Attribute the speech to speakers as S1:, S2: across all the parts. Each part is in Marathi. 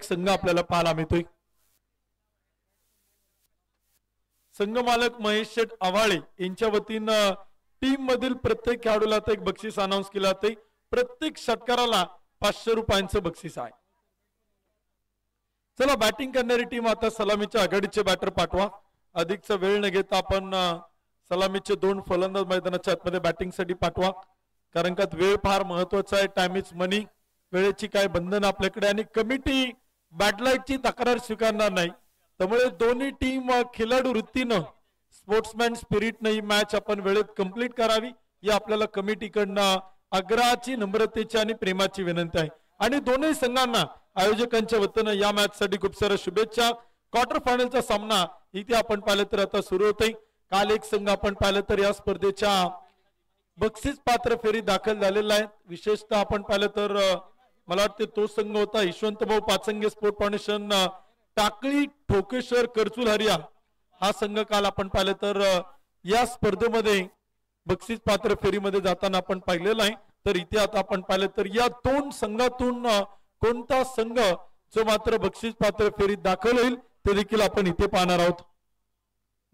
S1: एक संघ आपल्याला पाहायला मिळतोय। संघ मालक महेश शेठ आवाळे यांच्या वतीनं टीम मधील प्रत्येक खेळाडूला एक बक्षीस अनाउन्स केलं जाते। प्रत्येक षटकाराला 500 रुपयांचं बक्षीस आहे। चला बॅटिंग करणारी टीम आता सलामीच्या आघाडीचे बॅटर पाठवा। अधिकचा वेळ न घेता आपण सलामीचे 2 फलंदाज मैदानाच्या आतमध्ये बॅटिंग साठी पाठवा, कारण का वेळ फार महत्वाचा आहे। टाइम इज मनी, वेळेची काय बंधन आपल्याकडे, आणि कमिटी बॅटलाईटची तक्रार स्वीकारणार नाही। त्यामुळे दोन्ही टीम खेळाडू वृत्तीनं स्पोर्ट्समॅन स्पिरिटनं ही मॅच आपण वेळेत कंप्लीट करावी, ही आपल्याला कमिटीकडनं आग्रहाची, नम्रतेची आणि प्रेमाची विनंती आहे। आणि दोन्ही संघांना आयोजकांच्या वतीनं या मॅच साठी खूप साऱ्या शुभेच्छा। क्वार्टर फायनलचा सामना इथे आपण पाहिलं तर आता सुरू होतोय। काल एक संघ आपण पाहिलं तर या स्पर्धेच्या बक्षीस पात्र फेरी दाखल झालेला आहे। विशेषतः आपण पाहिलं तर मला वाटते तो संघ होता यशवंतभाऊ पाचंगे स्पोर्ट फाउंडेशन टाकळी ठोकेश्वर करचूल हरिया। हा संघ काल आपण पाहिलं तर या स्पर्धेमध्ये बक्षीस पात्र फेरीमध्ये जाताना आपण पाहिलेलं आहे। तर इथे आता आपण पाहिलं तर या 2 संघातून कोणता संघ जो मात्र बक्षीस पात्र फेरीत दाखल होईल ते देखील आपण इथे पाहणार आहोत।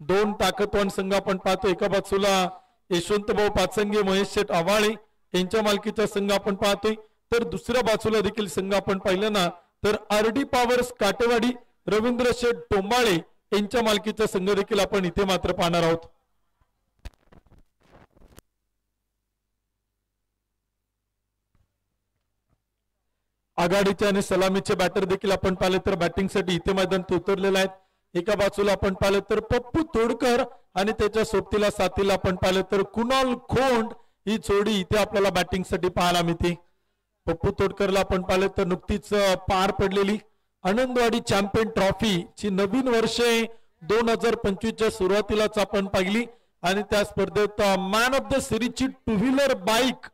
S1: 2 ताकदवान संघ आपण पाहतो। एका बाजूला यशवंतभाऊ पाचंगे महेश शेठ आवाळे यांच्या मालकीचा संघ आपण पाहतोय, तर दुसऱ्या बाजूला देखील संघ आपण पाहिलं ना तर आरडी पॉवर्स काटेवाडी रवींद्र शेठ टोंबाळे यांच्या मालकीचा संघ देखील आपण इथे मात्र पाहणार आहोत। आघाडीचे आणि सलामीचे बॅटर देखील आपण पाहिले तर बॅटिंग साठी इथे मैदानात उतरलेले आहेत। एका बाजूला आपण पाहिलं तर पप्पू तोडकर आणि त्याच्या सोबतीला साथीला आपण पाहिलं तर कुणाल खोंड, ही जोडी इथे आपल्याला बॅटिंग साठी पाहायला मिळते। पप्पू तोडकरला आपण पाहिलं तर नुकतीच पार पडलेली आनंदवाडी चॅम्पियन ट्रॉफी ची नवीन वर्षे 2025 च्या सुरुवातीलाच आपण पाहिली, आणि त्या स्पर्धेत मॅन ऑफ द सिरीजची 2 व्हीलर बाईक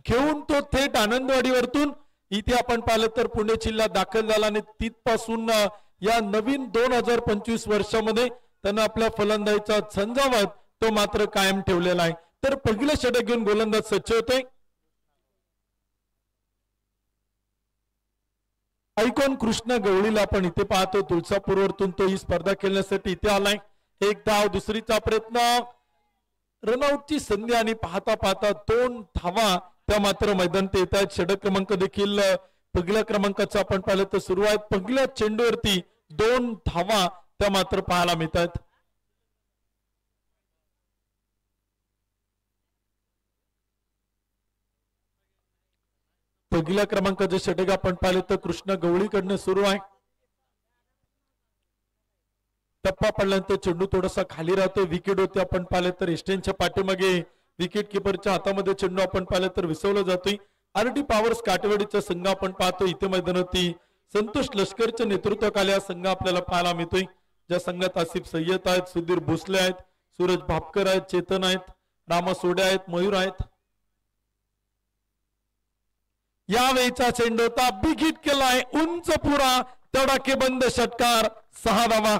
S1: घेऊन तो थेट आनंदवाडीवरतून इथे आपण पाहिलं तर पुणे जिल्ह्यात दाखल झाला, आणि तिथपासून या नवीन 2025 वर्षामध्ये त्यांना आपल्या फलंदाजीचा झंझावात तो मात्र कायम ठेवलेला आहे। तर पहिलं षटक घेऊन गोलंदाज सज्ज होते। ऐकॉन कृष्ण गवळीला आपण इथे पाहतो, तुळजापूरवरतून तो ही स्पर्धा खेळण्यासाठी इथे आलाय। एक धाव, दुसरीचा प्रयत्न, रनआउटची संधी, आणि पाहता पाहता 2 धावा त्या मात्र मैदानात येत आहेत। षटक क्रमांक देखील पहिल्या क्रमांकाचा आपण पाहिलं तर सुरू आहे। पहिल्या चेंडूवरती 2 धावा त्या मात्र पाहायला मिळतात। पहिल्या क्रमांकाचे षटक आपण पाहिले तर कृष्ण गवळीकडनं सुरू आहे। टप्पा पडल्यानंतर चेंडू थोडासा खाली राहतो, विकेट होते आपण पाहिले तर एस्टेनच्या पाठीमागे विकेट किपरच्या हातामध्ये चेंडू आपण पाहिलं तर विसवला जातोय। आरडी पॉवर्स काटेवाडीचा संघ आपण पाहतो इथे मैदानावरती संतोष लष्करच्या नेतृत्वाखाली हा संघ आपल्याला पाहायला मिळतोय। ज्या संघात आसिफ सय्यद आहेत, सुधीर भोसले आहेत, सूरज भापकर आहेत, चेतन आहेत, रामा सोडे आहेत, मयूर आहेत। यावेळीचा चेंडू होता, बिग हिट केलाय, उंच पुरा तडाखेबंद षटकार, 6 धावा।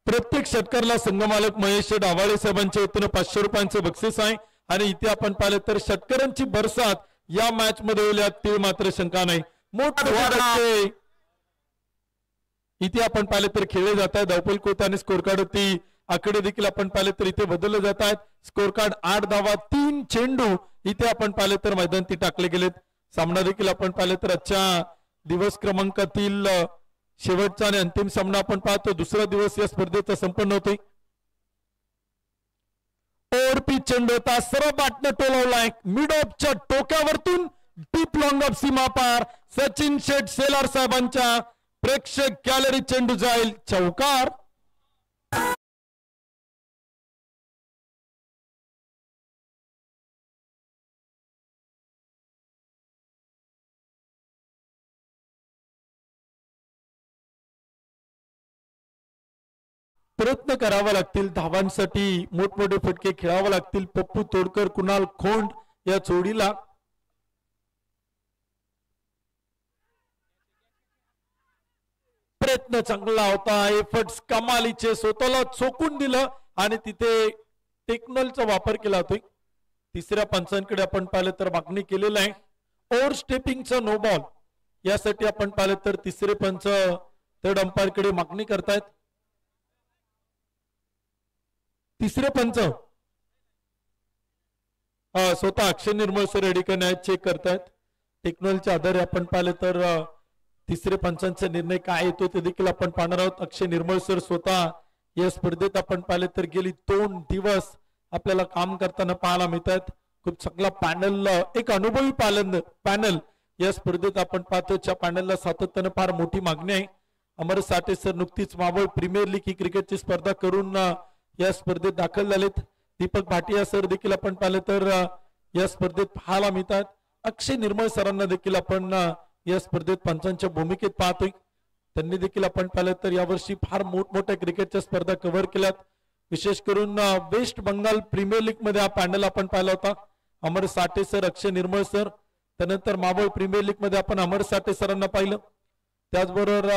S1: प्रत्येक षटकारला संघ मालक महेश डावाळे साहेबांच्या वतीनं 500 रुपयांचे बक्षीस आहे, आणि इथे आपण पाहिलं तर षटकारांची बरसात या मॅच मध्ये होईल ते मात्र शंका नाही। मोठे इथे आपण पाहिले तर खेळले जात आहेत। धावफल कोत आणि स्कोर कार्ड होती आकडे देखील आपण पाहिले तर इथे बदलले जात आहेत। स्कोर कार्ड 8 धावा 3 चेंडू इथे आपण पाहिले तर मैदानात टाकले गेलेत। सामना देखील आपण पाहिले तर आजच्या दिवस क्रमांकातील शेवटचा आणि अंतिम सामना आपण पाहतो। दुसरा दिवस या स्पर्धेचा संपन्न होतोय। ओव्हर पिच चेंडू होता, सरळ बाटनं टोलवलाय, मिड ऑफच्या टोक्यावरतून डीप लॉंग ऑफ सीमा पार, सचिन शेठ सेलार साहेबांच्या प्रेक्षक गॅलरी चेंडू जाईल चौकार। प्रयत्न करावा लागतील, धावांसाठी मोठमोठे फटके खेळावे लागतील पप्पू तोडकर कुणाल खोंड या जोडीला। प्रयत्न चांगला होता, एफर्ट्स कमालीचे, स्वतःला चोकून दिलं आणि तिथे टेक्नॉलॉजीचा वापर केला होता। तिसऱ्या पंचांकडे आपण पाहिलं तर मागणी केलेलं आहे. ओव्हर स्टेपिंगचा नो बॉल यासाठी आपण पाहिलं तर तिसरे पंच थर्ड अंपायर कडे मागणी करतायत. तिसरे पंच स्वतः अक्षय निर्मळ सर रेडी करण्यात चेक करतायत. टेक्नॉलॉजीच्या आधारे आपण पाहिलं तर तिसरे पंचांचा निर्णय काय येतो ते देखील आपण पाहणार आहोत. अक्षय निर्मळ सर स्वतः या स्पर्धेत आपण पाहिले तर गेली 2 दिवस आपल्याला काम करताना पाहायला मिळतात. खूप चांगला पॅनल, एक अनुभवी पॅनल या स्पर्धेत आपण पाहतो. त्या पॅनलला सातत्यानं फार मोठी मागणी आहे. अमर साठे सर नुकतीच मावळ प्रीमियर लीग ही क्रिकेटची स्पर्धा करून या स्पर्धेत दाखल झालेत. दीपक भाटिया सर देखील आपण पाहिलं तर या स्पर्धेत पाहायला मिळतात. अक्षय निर्मळ सरांना देखील आपण या स्पर्धेत पंचांच्या भूमिकेत पाहतोय. त्यांनी देखील आपण पाहिलं तर यावर्षी फार मोठमोठ्या क्रिकेटच्या स्पर्धा कव्हर केल्यात. विशेष करून वेस्ट बंगाल प्रीमियर लीग मध्ये हा पॅनल आपण पाहिला होता. अमर साठे सर, अक्षय निर्मळ सर, त्यानंतर मावळ प्रीमियर लीग मध्ये आपण अमर साठे सरांना पाहिलं. त्याचबरोबर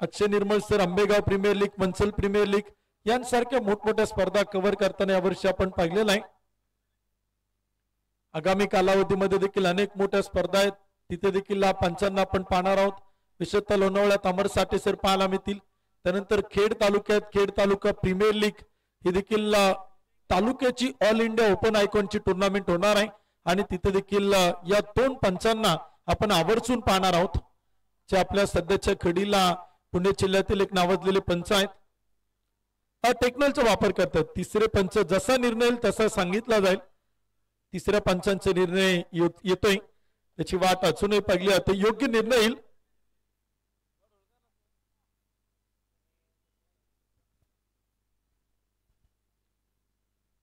S1: Akshay Nirmal sir Ambegaon premier league, Mansal premier league यांसारख्या मोठमोठ्या स्पर्धा कव्हर करताना यावर्षी आपण पाहिलेलं आहे. आगामी कालावधीमध्ये देखील अनेक मोठ्या स्पर्धा आहेत, तिथे देखील पंचांना आपण पाहणार आहोत. विशेषतः लोणावळ्यात अमर साठे सर पाहायला मिळतील. त्यानंतर खेड तालुक्यात खेड तालुका प्रीमियर लीग ही देखील तालुक्याची ऑल इंडिया ओपन आयकॉनची टुर्नामेंट होणार आहे आणि तिथे देखील या 2 पंचांना आपण आवर्जून पाहणार आहोत. जे आपल्या सध्याच्या घडीला पुणे जिल्ह्यातील एक नावाजलेले पंच आहेत. टेक्नॉलॉजीचा वापर करतात. तिसरे पंच जसा निर्णय येईल तसा सांगितला जाईल. तिसऱ्या पंचांचा निर्णय येतोय, त्याची वाट अजूनही पाहिली जाते. योग्य निर्णय येईल.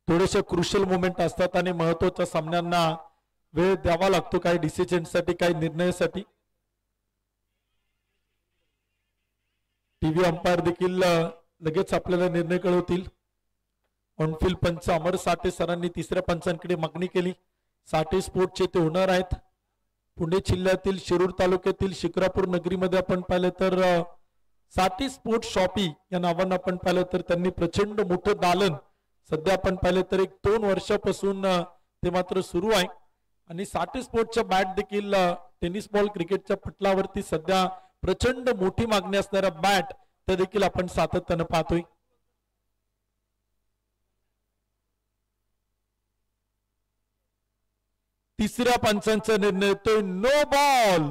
S1: थोडेसे क्रुशियल मोमेंट असतात आणि महत्वाच्या सामन्यांना वेळ द्यावा लागतो, काही डिसिजन साठी, काही निर्णयासाठी. टीव्ही अंपायर देखील लगेच आपल्याला निर्णय कळवतील. ऑनफिल्ड पंच अमर साठे सरांनी तिसऱ्या पंचांकडे मागणी केली. साठे स्पोर्टचे ते होणार आहेत. पुणे जिल्ह्यातील शिरूर तालुक्यातील शिक्रापूर नगरीमध्ये आपण पाहिलं तर साठे स्पोर्ट शॉपी या नावानं आपण पाहिलं तर त्यांनी प्रचंड मोठं दालन सध्या आपण पाहिलं तर 1-2 वर्षापासून ते मात्र सुरू आहे. आणि साठे स्पोर्टच्या बॅट देखील टेनिस बॉल क्रिकेटच्या पटलावरती सध्या प्रचंड मोठी मागणी असणाऱ्या बॅट ते देखील आपण सातत्यानं पाहतोय. तिसऱ्या पंचांचा निर्णय येतोय नो बॉल.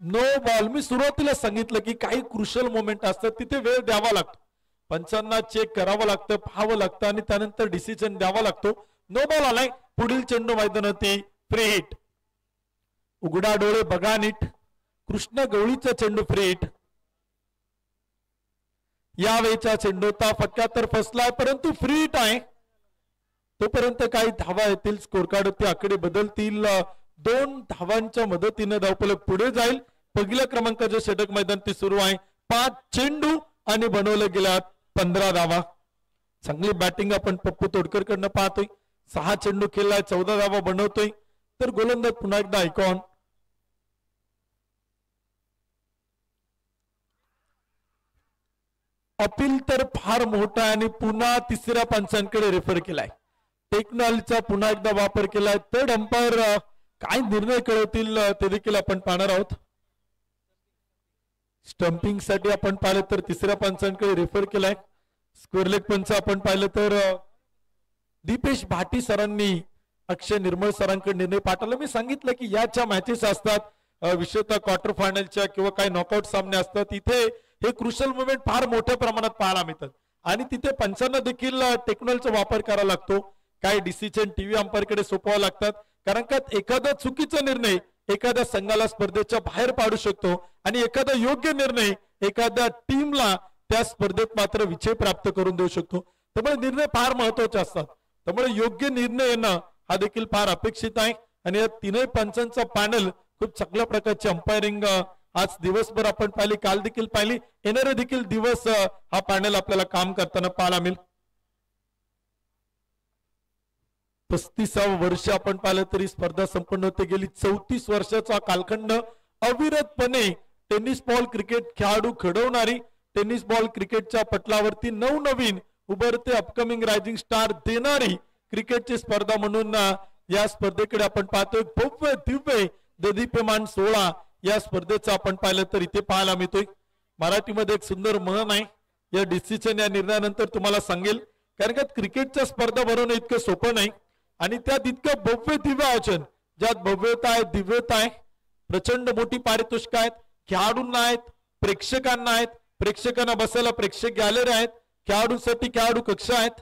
S1: No ball. मी सुरुवातीला सांगितलं की काही क्रुशियल मोमेंट असतात, तिथे वेळ द्यावा लागतो. पंचांना चेक करावं लागतं, पाहावं लागतं आणि त्यानंतर डिसिजन द्यावा लागतो. नो बॉल आलाय. पुढील चेंडू मैदानावरती फ्री हिट. उघडा डोळे बघा नीट. कृष्ण गवळीचा चेंडू फ्री हिट. यावेळेचा चेंडूचा फटका तर फसलाय, परंतु फ्री हिट आहे. तोपर्यंत काही धावा येतील, स्कोर कार्ड आकडे बदलतील. 2 धावांच्या मदतीने धावफलक पुढे जाईल. पहिल्या क्रमांकाच्या षटक मैदान ते सुरू आहे. 5 चेंडू आणि बनवले गेल्यात 15 धावा. चांगली बॅटिंग आपण पप्पू तोडकर कडनं पाहतोय. 6 चेंडू खेळलाय, 14 धावा बनवतोय. तर गोलंदाज पुन्हा एकदा आयकॉन. अपील तर फार मोठा आहे आणि पुन्हा तिसऱ्या पंचांकडे रेफर केलाय. टेक्नॉलॉजीचा पुन्हा एकदा वापर केलाय. थर्ड अंपायर काय निर्णय कळवतील ते देखील आपण पाहणार आहोत. स्टंपिंग साठी आपण पाहिलं तर तिसऱ्या पंचांकडे रेफर केलाय. स्क्वेअर लेग पंच आपण पाहिलं तर दीपेश भाटी सरांनी अक्षय निर्मळ सरांकडे निर्णय पाठवला. मी सांगितलं की याच्या मॅचेस असतात, विशेषतः क्वार्टर फायनलच्या किंवा काही नॉकआउट सामने असतात, इथे हे क्रुशियल मुवमेंट फार मोठ्या प्रमाणात पाहायला मिळतात आणि तिथे पंचांना देखील टेक्नॉलॉजीचा वापर करावा लागतो. काही डिसिजन टीव्ही अंपायरकडे सोपवावे लागतात, कारण का एखादा चुकीचा निर्णय एखाद्या संघाला स्पर्धेच्या बाहेर पाडू शकतो आणि एखादा योग्य निर्णय एखाद्या टीमला त्या स्पर्धेत मात्र विजय प्राप्त करून देऊ शकतो. त्यामुळे निर्णय फार महत्वाचे असतात. त्यामुळे योग्य निर्णय येणं हा देखील फार अपेक्षित आहे आणि या 3 पंचांचा पॅनल खूप चांगल्या प्रकारची अंपायरिंग आज दिवसभर आपण पाहिली, काल देखील पाहिली, येणारे देखील दिवस हा पॅनल आपल्याला काम करताना पाहायला मिळेल. 35वे वर्ष आपण पाहिलं तरी स्पर्धा संपन्न होते. गेली 34 वर्षाचा कालखंड अविरतपणे टेनिस बॉल क्रिकेट खेळाडू घडवणारी, टेनिस बॉल क्रिकेटच्या पटलावरती नवनवीन उभरते अपकमिंग रायझिंग स्टार देणारी क्रिकेटची स्पर्धा म्हणून या स्पर्धेकडे आपण पाहतोय. भव्य दिव्य देदीप्यमान सोहळा या स्पर्धेचा आपण पाहिलं तर इथे पाहायला मिळतोय. मराठीमध्ये एक सुंदर म्हण आहे, या डिसिजन या निर्णयानंतर तुम्हाला सांगेल. कारण का क्रिकेटच्या स्पर्धा भरवणं इतकं सोपं नाही आणि त्यात इतकं भव्य दिव्य आयोजन, ज्यात भव्यता आहे, दिव्यता आहे, प्रचंड मोठी पारितोषिक आहेत, खेळाडूंना आहेत, प्रेक्षकांना आहेत, प्रेक्षकांना बसायला प्रेक्षक गॅलरी आहेत, खेळाडूंसाठी खेळाडू कक्ष आहेत.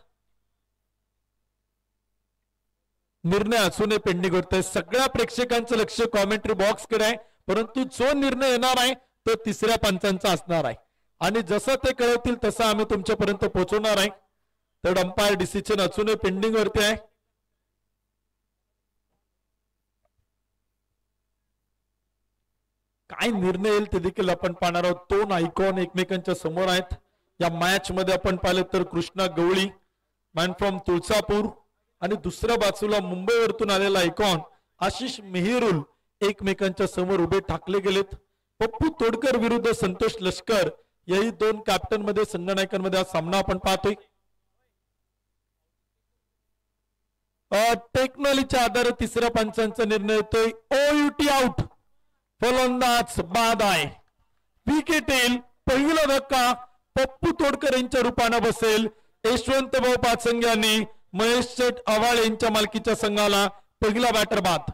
S1: निर्णय असूनही पेंडिंग होतोय. सगळ्या प्रेक्षकांचं लक्ष कॉमेंट्री बॉक्स कडे आहे, परंतु जो निर्णय येणार आहे तो तिसऱ्या पंचांचा असणार आहे आणि जसं ते कळवतील तसं आम्ही तुमच्यापर्यंत पोहोचवणार आहे. तर अंपायर डिसिजन अजूनही पेंडिंग वरती आहे. काय निर्णय येईल ते देखील आपण पाहणार आहोत. दोन आयकॉन एकमेकांच्या समोर आहेत. या मॅच मध्ये आपण पाहिलं तर कृष्णा गवळी मॅन फ्रॉम तुळजापूर आणि दुसऱ्या बाजूला मुंबईवरतून आलेला आयकॉन आशिष मेहरुल एकमेकांच्या समोर उभे ठाकले गेलेत. पप्पू तोडकर विरुद्ध संतोष लष्कर याही दोन कॅप्टन मध्ये संघनायकांमध्ये हा सामना आपण पाहतोय. टेक्नॉलॉजीच्या आधारे तिसऱ्या पंचांचा निर्णय येतोय. ओयुटी आउट, फलंदाज बाद आहे. विकेट येईल. पहिला धक्का पप्पू तोडकर यांच्या रूपाने बसेल. यशवंत भाऊ पाचंगे यांनी महेश शेठ आव्हाळ यांच्या मालकीच्या संघाला पहिला बॅटर बाद.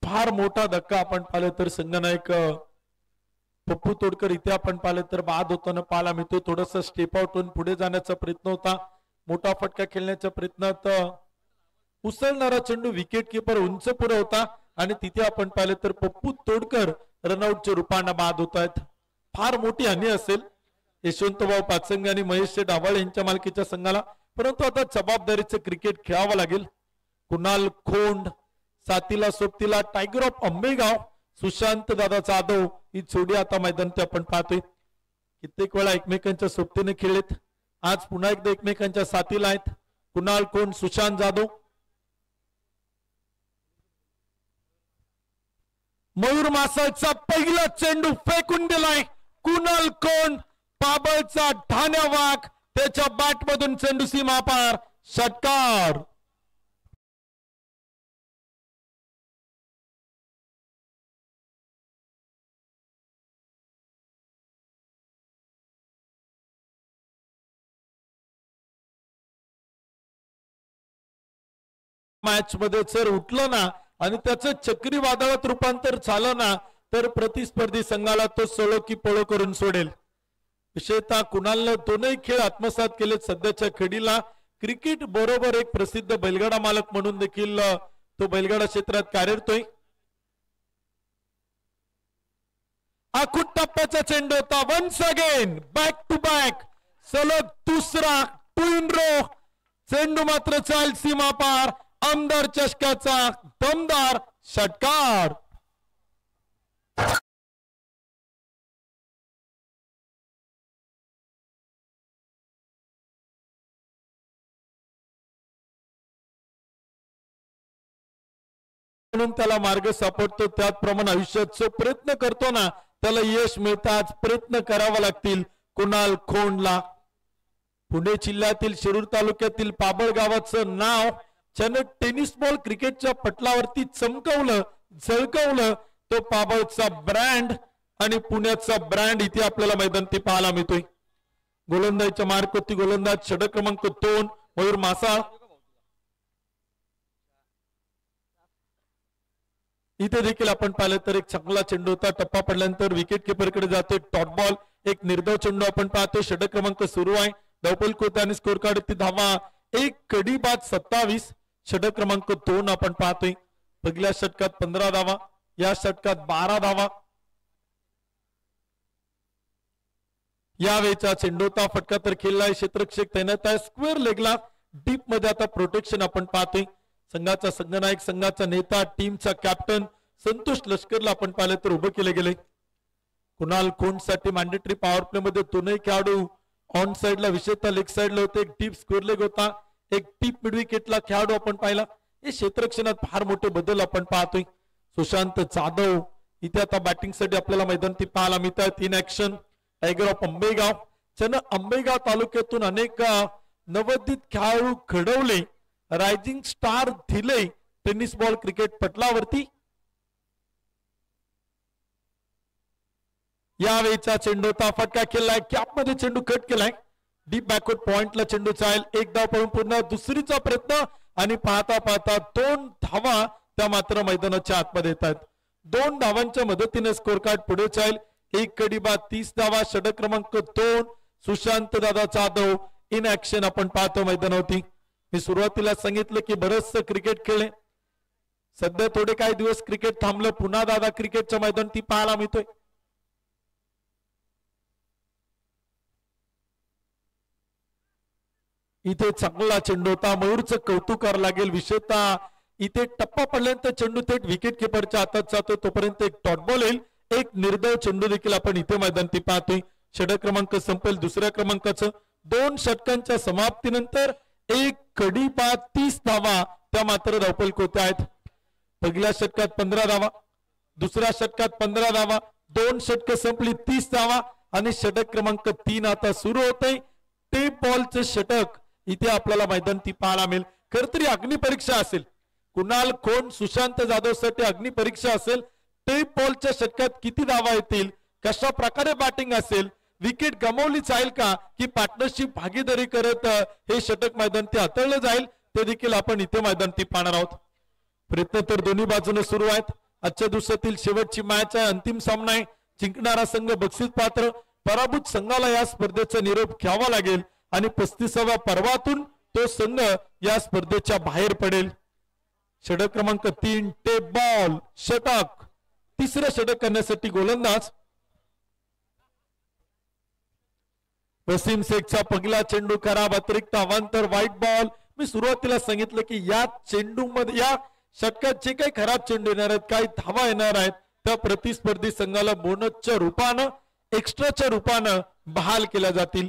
S1: फार मोठा धक्का आपण पाहिलं तर संघनायक पप्पू तोडकर इथे आपण पाहिलं तर बाद होताना पाहायला मिळतो. थोडस स्टेप आउट होऊन पुढे जाण्याचा प्रयत्न होता, मोठा फटका खेळण्याच्या प्रयत्नात उसळणारा चेंडू विकेट किपर उंच पुढे होता आणि तिथे आपण पाहिलं तर पप्पू तोडकर रनआउटच्या रूपाने बाद होत आहेत. फार मोठी हानी असेल यशवंतभाऊ पाचंगे आणि महेश डावळ यांच्या मालकीच्या संघाला, परंतु आता जबाबदारीचं क्रिकेट खेळावं लागेल. कुणाल खोंड सातीला सोबतीला टायगर ऑफ आंबेगाव सुशांत दादा जाधव ही जोडी आता मैदानात आपण पाहतोय. कित्येक वेळा एकमेकांच्या सोबतीने खेळलेत, आज पुन्हा एकदा एकमेकांच्या साथीला आहेत. कुणाल खोंड सुशांत जाधव. मयूर मासाळचा पहिला चेंडू फेकून दिलाय. कुणाल खोंड पाबळचा ठाण्या वाघ त्याच्या बॅट मधून चेंडू सीमा पार. षटकार. मॅच मध्ये जर उठलं ना आणि त्याचं चक्रीवादळात रूपांतर झालं ना तर प्रतिस्पर्धी संघाला तो सोलो की पळो करून सोडेल. विशेषतः कुणालनं दोनही खेळ आत्मसात केले. सध्याच्या घडीला क्रिकेट बरोबर एक प्रसिद्ध बैलगाडा मालक म्हणून देखील तो बैलगाडा क्षेत्रात कार्यरतोय. आखूट टप्प्याचा चेंडू होता. Once again back to back सलग दुसरा 2 in row चेंडू मात्र चाल सीमा पार. आमदार चषकाचा दमदार षटकार. म्हणून त्याला मार्ग सापडतो, त्याचप्रमाणे आयुष्यात जो प्रयत्न करतो ना त्याला यश मिळतात. प्रयत्न करावा लागतील कुणाल खोंडला. पुणे जिल्ह्यातील शिरूर तालुक्यातील पाबळ गावाचं नाव ज्यानं टेनिस बॉल क्रिकेटच्या पटलावरती चमकवलं झळकवलं तो पाबळचा ब्रँड आणि पुण्याचा ब्रँड इथे आपल्याला मैदानात पाहायला मिळतोय. गोलंदाजीच्या मार्कवरती गोलंदाज षटक क्रमांक 2 मयूर मासाळ. इथे देखील आपण पाहिलं तर एक चांगला चेंडू होता. टप्पा पडल्यानंतर विकेट किपरकडे जाते. टॉप बॉल एक निर्धाव चेंडू आपण पाहतो. षटक क्रमांक सुरू आहे. डबल कोत आणि स्कोर कार्ड ती धावा. एक कडी बाद 27. षटक क्रमांक 2 आपण पाहतोय. पहिल्या षटकात 15 धावा, या षटकात 12 धावा. यावेळेचा चेंडूचा फटका तर खेळलाय. क्षेत्ररक्षक तैनात आहे. स्क्वेअर लेगला डीप मध्ये आता प्रोटेक्शन आपण पाहतोय. संघाचा संघनायक, संघाचा नेता, टीमचा कॅप्टन संतोष लष्करला आपण पाहिलं तर उभं केले गेले. कुणाल खोंड साठी मॅन्डेटरी पॉवर प्ले मध्ये दोनही खेळाडू ऑन साइडला विशेषतः लेग साइडला होते. एक डीप स्क्वेअर लेग होता. एक टीप मिड विकेटला खेळाडू आपण पाहिला. हे क्षेत्ररक्षणात फार मोठे बदल आपण पाहतोय. सुशांत जाधव इथे आता बॅटिंगसाठी आपल्याला मैदानात पाहायला मिळतात. In action tiger of Ambegaon. त्यानं अंबेगाव तालुक्यातून अनेक नवोदित खेळाडू घडवले, रायझिंग स्टार दिले टेनिस बॉल क्रिकेट पटलावरती. यावेळीचा चेंडू होता, फटका केलाय, कॅप मध्ये चेंडू कट केलाय, डीप बॅकवर्ड पॉइंटला चेंडू जाईल. एक धाव पळून पुन्हा दुसरीचा प्रयत्न आणि पाहता पाहता 2 धावा त्या मात्र मैदानाच्या आतमध्ये येतात. 2 धावांच्या मदतीने स्कोर कार्ड पुढे जाईल. 1 कडी बाद 30 धावा. षटक क्रमांक 2 सुशांत दादा जाधव इन ऍक्शन आपण पाहतो मैदानावरती. मी सुरुवातीला सांगितलं की बरंचसं क्रिकेट खेळले, सध्या थोडे काही दिवस क्रिकेट थांबलं, पुन्हा दादा क्रिकेटच्या मैदानावरती पाहायला मिळतोय. इथे चांगला चेंडू होता, मयूरचं कौतुक करावं लागेल. विशेषतः इथे टप्पा पडल्यानंतर चेंडू थेट विकेट किपरच्या हातात जातो, तोपर्यंत एक डॉट बॉल येईल. एक निर्दय चेंडू देखील आपण इथे मैदानात पाहतोय. षटक क्रमांक संपेल दुसऱ्या क्रमांकाचं. 2 षटकांच्या समाप्तीनंतर 1 कडी बाद 30 धावा त्या मात्र धावपलक होत्या आहेत. पहिल्या षटकात 15 धावा, दुसऱ्या षटकात 15 धावा, 2 षटक संपली 30 धावा आणि षटक क्रमांक 3 आता सुरू होतंय. टेप बॉलचं षटक इथे आपल्याला मैदानात पाहायला मिळेल. खर तरी अग्निपरीक्षा असेल, कुणाल कोण सुशांत जाधव साठी अग्निपरीक्षा असेल. टेप बॉलच्या षटकात किती धावा येतील, कशा प्रकारे बॅटिंग असेल, विकेट गमावली जाईल का की पार्टनरशिप भागीदारी करत हे षटक मैदानात हाताळलं जाईल, ते देखील आपण इथे मैदानात पाहणार आहोत. प्रयत्न तर दोन्ही बाजूने सुरू आहेत. आजच्या दिवसातील शेवटची मॅच आहे, अंतिम सामना आहे. जिंकणारा संघ बक्षीस पात्र, पराभूत संघाला या स्पर्धेचा निरोप घ्यावा लागेल आणि 35व्या पर्वातून तो संघ या स्पर्धेच्या बाहेर पडेल. षटक क्रमांक 3 टेप बॉल षटक. तिसरं षटक करण्यासाठी गोलंदाज वसीम शेखचा पहिला चेंडू खराब, अतिरिक्त अवांतर व्हाईट बॉल. मी सुरुवातीला सांगितलं की या चेंडू मध्ये या षटकात जे काही खराब चेंडू येणार आहेत, काही धावा येणार आहेत, त्या प्रतिस्पर्धी संघाला बोनसच्या रूपानं, एक्स्ट्राच्या रूपानं बहाल केल्या जातील.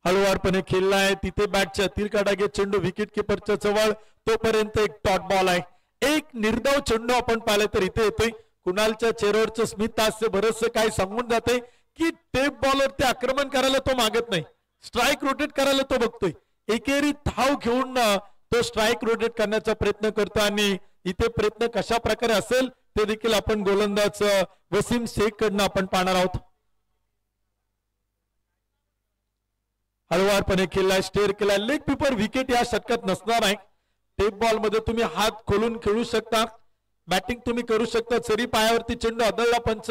S1: हळुवारपणे खेळलाय, तिथे बॅटच्या तीरकाडागे चेंडू विकेट किपरच्या जवळ, तोपर्यंत एक डॉट बॉल आहे. एक निर्धाव चेंडू आपण पाहिलं तर इथे येतोय. कुणालच्या चेहऱ्यावरचं स्मित हास्य बरचसं काय सांगून जाते की टेप बॉलर ते आक्रमण करायला तो मागत नाही, स्ट्राईक रोटेट करायला तो बघतोय. एकेरी धाव घेऊन तो स्ट्राईक रोटेट करण्याचा प्रयत्न करतो आणि इथे प्रयत्न कशा प्रकारे असेल ते देखील आपण गोलंदाज वसीम शेख कडनं आपण पाहणार आहोत. हळुवारपणे खेळलाय, स्टेअर केलाय, लेग पिपर विकेट या षटकात नसणार आहे. टेप बॉल मध्ये तुम्ही हात खोलून खेळू शकता, बॅटिंग तुम्ही करू शकता. जरी पायावरती चेंडू आदळला, पंच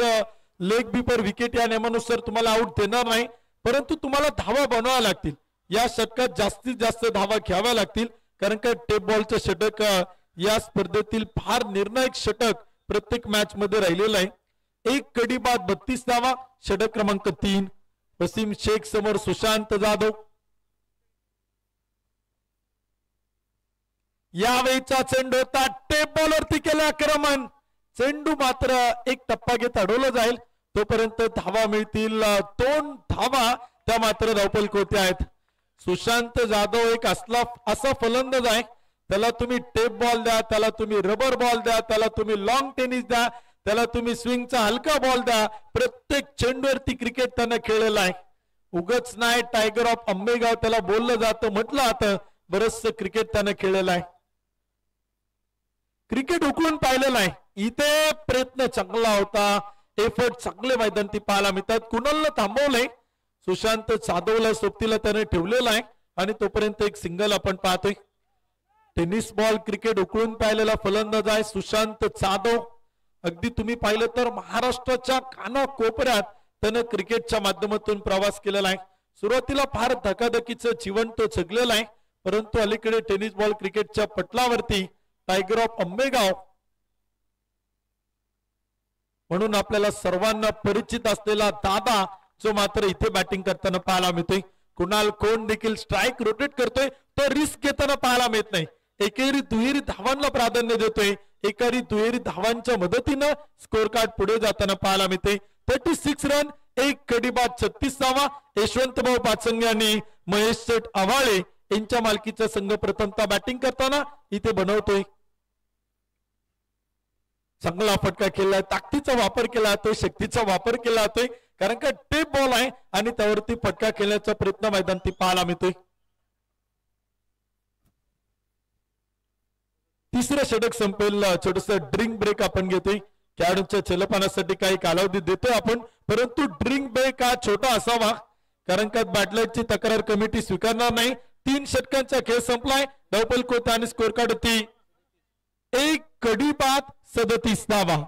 S1: लेग बिपर विकेट या नियमानुसार तुम्हाला आउट देणार नाही, परंतु तुम्हाला धावा बनवाव्या लागतील. या षटकात जास्तीत जास्त धावा घ्याव्या लागतील, कारण का टेप बॉलचं षटक या स्पर्धेतील फार निर्णायक षटक प्रत्येक मॅच मध्ये राहिलेलं आहे. 1 कडी बाद 32 धावा. षटक क्रमांक 3 वसीम शेख समोर सुशांत जाधव. यावेळीचा चेंडू होता, टेप बॉलवरती केलं आक्रमण, चेंडू मात्र एक टप्पा घेत अडवला जाईल, तोपर्यंत धावा मिळतील 2 धावा त्या मात्र धावपलक होत्या आहेत. सुशांत जाधव एक असा फलंदाज आहे, त्याला तुम्ही टेप बॉल द्या, त्याला तुम्ही रबर बॉल द्या, त्याला तुम्ही लॉंग टेनिस द्या, त्याला तुम्ही स्विंगचा हलका बॉल द्या, प्रत्येक चेंडूवरती क्रिकेट त्यानं खेळलेला आहे. उगच नाही टायगर ऑफ अंबेगाव त्याला बोललं जातं, म्हटलं जातं, बरचसं क्रिकेट त्यानं खेळलेलं आहे. क्रिकेट उकळून पाहिलेलं आहे. इथे प्रयत्न चांगला होता, एफर्ट चांगले मैदानात पाहायला मिळतात. कुणालला थांबवलंय, सुशांत जाधवला सोबतीला त्याने ठेवलेला आहे आणि तोपर्यंत एक सिंगल आपण पाहतोय. टेनिस बॉल क्रिकेट उकळून पाहिलेला फलंदाज आहे सुशांत जाधव. अगदी तुम्ही पाहिलं तर महाराष्ट्राच्या कानाकोपऱ्यात त्यानं क्रिकेटच्या माध्यमातून प्रवास केलेला आहे. सुरुवातीला फार धकाधकीचं जीवन तो जगलेला आहे, परंतु अलीकडे टेनिस बॉल क्रिकेटच्या पटलावरती टायगर ऑफ अंबेगाव म्हणून आपल्याला सर्वांना परिचित असलेला दादा जो मात्र इथे बॅटिंग करताना पाहायला मिळतोय. कुणाल कोण देखील स्ट्राईक रोटेट करतोय, तो रिस्क घेताना पाहायला मिळत नाही. एकेरी दुहेरी धावांना प्राधान्य देतोय, एकेरी दुहेरी धावांच्या मदतीनं स्कोर कार्ड पुढे जाताना पाहायला मिळते. 36 रन, 1 कडी बाद 36 धावा. यशवंत भाऊ पाचंगे यांनी महेश शेठ आव्हाळे यांच्या मालकीचा संघ प्रथमतः बॅटिंग करताना इथे बनवतोय. चांगला फटका केलाय, ताकदीचा वापर केला जातोय, शक्तीचा वापर केला जातोय, कारण का टेप बॉल आहे आणि त्यावरती फटका खेळण्याचा प्रयत्न मैदानात पाहायला मिळतोय. तिसरं षटक संपेल, छोटस ड्रिंक ब्रेक आपण घेतोय. खेळाडूंच्या जलपानासाठी काही कालावधी देतोय आपण, परंतु ड्रिंक ब्रेक हा छोटा असावा, कारण का बॅटलरची तक्रार कमिटी स्वीकारणार नाही. 3 षटकांचा खेळ संपलाय. धावफल कोता आणि स्कोर कार्ड होती 1 कडी बाद 37 धावा.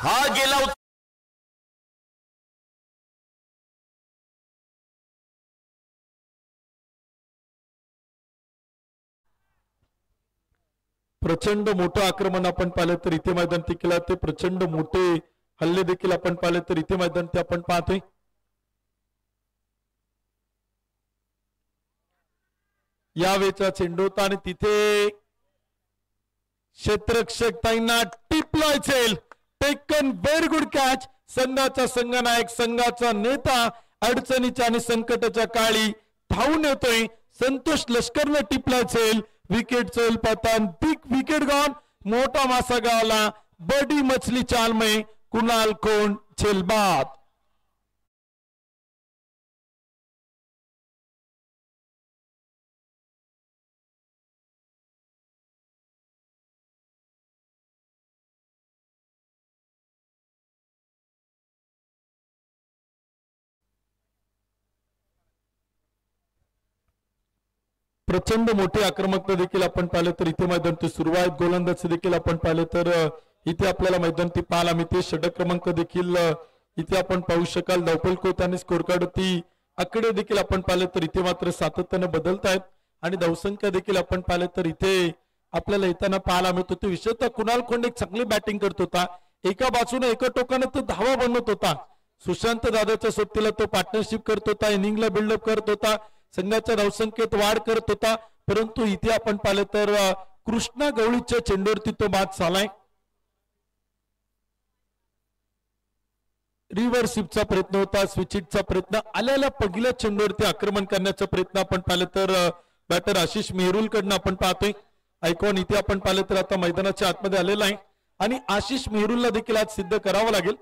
S2: हा गेला
S1: प्रचंड मोठं आक्रमण आपण पाहिलं तर इथे मैदान ते केला, ते प्रचंड मोठे हल्ले देखील आपण पाहिले तर इथे मैदान ते आपण पाहतोय. यावेळचा चेंडू होता आणि तिथे क्षेत्ररक्षक ताईंना टिपलाय चेल. Taken very good catch. संघाचा संघनायक, संघाचा नेता अडचणीच्या आणि संकटाच्या काळी धावून येतोय. संतोष लष्करने टिपलाय चेल. विकेट चल पतन, बिग विकेट गॉन. मोठा मासा गावला. बडी मछली चाल में कुणाल कोण झेलबाद. प्रचंड मोठे आक्रमकता देखील आपण पाहिले तर इथे मैदान सुरू आहे. गोलंदाजी देखील आपण पाहिले तर इथे आपल्याला मैदान ती पाहायला मिळते. षटक क्रमांक देखील इथे आपण पाहू शकाल. धावफल कोत आणि स्कोर कार्ड ती आकडे देखील आपण पाहिले तर इथे मात्र सातत्याने बदलत आहेत आणि धावसंख्या देखील आपण पाहिले तर इथे आपल्याला येताना पाहायला मिळत होते. विशेषतः कुणाल कोंड एक चांगली बॅटिंग करत होता. एका बाजूने एका टोकाने तो धावा बनवत होता. सुशांत दादाच्या सोबतीला तो पार्टनरशिप करत होता. इनिंगला बिल्डअप करत होता. संघाच्या धावसंख्येत वाढ करत होता. परंतु इथे आपण पाहिलं तर कृष्णा गवळीच्या चेंडूवरती तो बाद झालाय. रिव्हर्सिपचा प्रयत्न होता. स्विचिटचा प्रयत्न. आलेल्या पहिल्या चेंडूवरती आक्रमण करण्याचा प्रयत्न आपण पाहिलं तर बॅटर आशिष मेहरुल कडनं आपण पाहतोय. आयकॉन इथे आपण पाहिलं तर आता मैदानाच्या आतमध्ये आलेला आहे आणि आशिष मेहरुलला देखील आज सिद्ध करावं लागेल.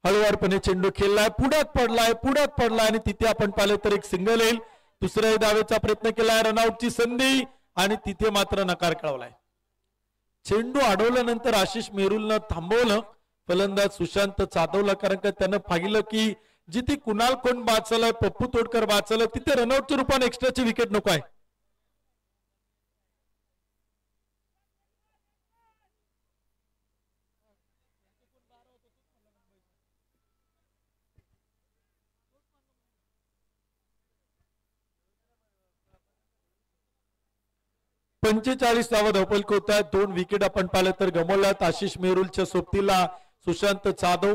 S1: हळूवारपणे चेंडू खेळलाय, पुढ्यात पडलाय आणि तिथे आपण पाहिलं तर एक सिंगल येईल. दुसऱ्या धावेचा प्रयत्न केलाय, रनआउटची संधी आणि तिथे मात्र नकार कळवलाय. चेंडू अडवल्यानंतर आशिष मेहरुलनं थांबवलं फलंदाज सुशांत जाधवला, कारण का त्यानं पाहिलं की जिथे कुणाल कोण बाचलाय, पप्पू तोडकर बाचलाय, तिथे रनआउटच्या रूपाने एक्स्ट्राची विकेट नको आहे. पंचेचाळीस धावा धावपलक होत आहेत. 2 विकेट आपण पाहिलं तर गमावल्यात. आशिष मेहरुलच्या सोबतीला सुशांत जाधव.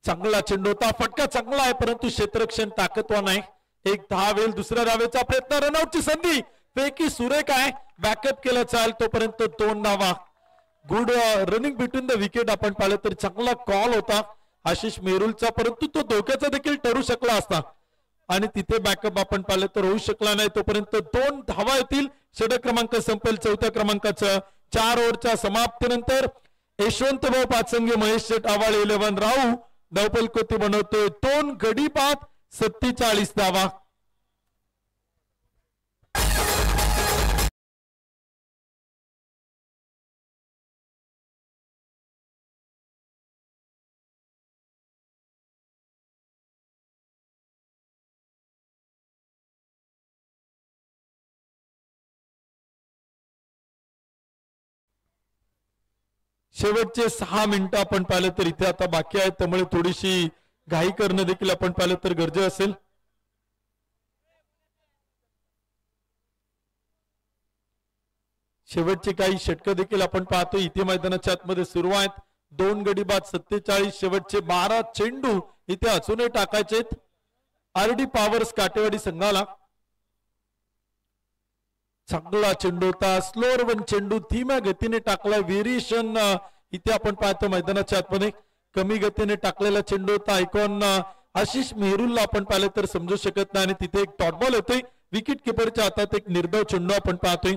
S1: चांगला चेंडू होता, फटका चांगला आहे परंतु क्षेत्ररक्षण ताकदवान आहे. एक धाव येईल, दुसऱ्या धावेचा प्रयत्न, रनआउटची संधी, पैकी सुरेख आहे, बॅकअप केलं चाल तोपर्यंत 2 धावा. Good running between the wicket आपण पाहिलं तर चांगला कॉल होता आशिष मेहरुलचा, परंतु तो धोक्याचा देखील ठरू शकला असता आणि तिथे बॅकअप आपण पाहिलं तर होऊ शकला नाही. तोपर्यंत 2 धावा येतील. षटक क्रमांक संपेल 4थ्या क्रमांकाचं. 4 ओव्हरच्या समाप्तीनंतर यशवंतभाऊ पाचंगे, महेश शेट आवाळे, 11 राहू धावपलकोती बनवतोय. 2 गडी बाद, 47 धावा. शेवटचे 6 मिनिटं आपण पाहिलं तर इथे आता बाकी आहेत, त्यामुळे थोडीशी घाई करणं देखील आपण पाहिलं तर गरजेचं असेल. शेवटचे काही षटकं देखील आपण पाहतो इथे मैदानाच्या आतमध्ये सुरू आहेत. 2 गडी बाद, 47. शेवटचे 12 चेंडू इथे अजूनही टाकायचे. आरडी पॉवर्स काटेवाडी संघाला चांगला चेंडू होता, स्लोअर 1 चेंडू धीम्या गतीने टाकलाय. व्हेरिएशन इथे आपण पाहतो मैदानाच्या आतमध्ये कमी गतीने टाकलेला चेंडू होता. आयकॉन आशिष मेहरुलला आपण पाहिलं तर समजू शकत नाही आणि तिथे एक डॉट बॉल होतोय. विकेट किपरच्या हातात एक निर्धाव चेंडू आपण पाहतोय.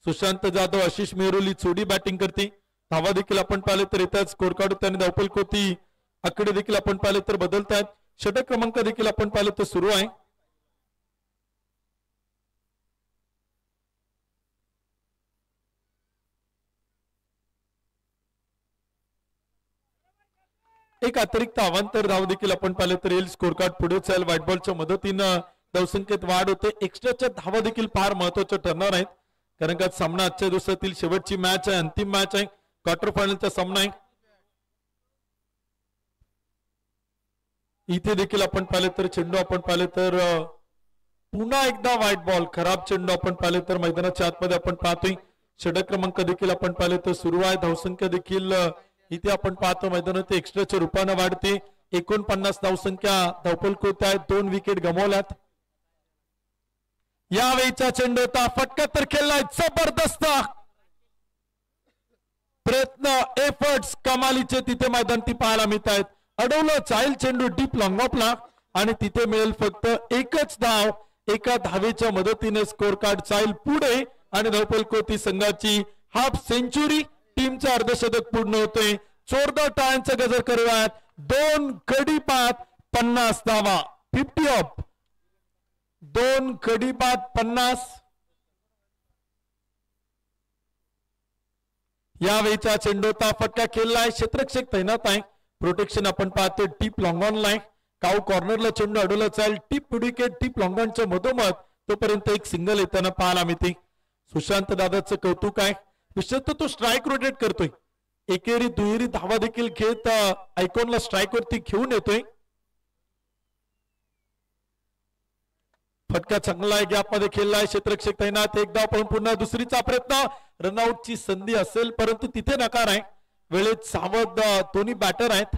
S1: सुशांत जाधव, आशिष मेहरुल ही जोडी बॅटिंग करते. धावा देखील आपण पाहिलं तर येतात. स्कोर कार्ड त्याने धावपलकोती आकडे देखील आपण पाहिलं तर बदलतात. षटक क्रमांक देखील आपण पाहिलं तर सुरू आहे. एक अतिरिक्त अवांतर धाव देखील आपण पाहिलं तर येईल. स्कोर कार्ड पुढे चाल. व्हाईट बॉलच्या मदतीनं धावसंख्येत वाढ होते. एक्स्ट्राच्या धावा देखील फार महत्वाच्या ठरणार आहेत, कारण का सामना आजच्या दिवसातील शेवटची मॅच आहे, अंतिम मॅच आहे, क्वार्टर फायनलचा सामना आहे. इथे देखील आपण पाहिलं तर चेंडू आपण पाहिलं तर पुन्हा एकदा व्हाईट बॉल, खराब चेंडू आपण पाहिलं तर मैदानाच्या आतमध्ये आपण पाहतोय. षटक क्रमांक देखील आपण पाहिलं तर सुरू आहे. धावसंख्या देखील इथे आपण पाहतो मैदानात एक्स्ट्राच्या रूपाने वाढते. 49 धावसंख्या धावपलकोत आहेत. 2 विकेट गमावल्यात. यावेळीचा चेंडू होता, फटका तर खेळलाय, जबरदस्त प्रयत्न, एफर्ट्स कमालीचे तिथे मैदानात पाहायला मिळत आहेत. अडवलं चाईल चेंडू डीप लॉंग ऑफला आणि तिथे मिळेल फक्त एकच धाव. एका धावेच्या मदतीने स्कोर कार्ड चाईल पुढे आणि धावपलकोती संघाची हाफ सेंचुरी, टीमचं अर्धशतक पूर्ण होतोय. जोरदार टाळ्यांचा गजर करूयात. 2 गडी बाद, 50 धावा. 50 अप. 2 गडी बाद, 50. यावेळीचा चेंडूचा फटका खेळलाय. क्षेत्ररक्षक तैनात आहे. प्रोटेक्शन आपण पाहतो टीप लॉंग ऑन लाईन. काऊ कॉर्नरला चेंडू अडवला चाल. टीप विकेट टीप लॉंग ऑनच्या मधोमध तोपर्यंत एक सिंगल येताना पाहायला मिळते. सुशांत दादाचं कौतुक आहे. विशेषतः तो स्ट्राईक रोटेट करतोय. एकेरी दुहेरी धावा देखील खेळत आयकॉनला स्ट्राईक वरती घेऊन येतोय. फटका चांगला आहे, गॅप मध्ये खेळलाय. क्षेत्ररक्षक तैनात. एक धाव पण पुन्हा दुसरीचा प्रयत्न. रनआउटची संधी असेल परंतु तिथे नकार आहे. वेळेत सावध दोन्ही बॅटर आहेत,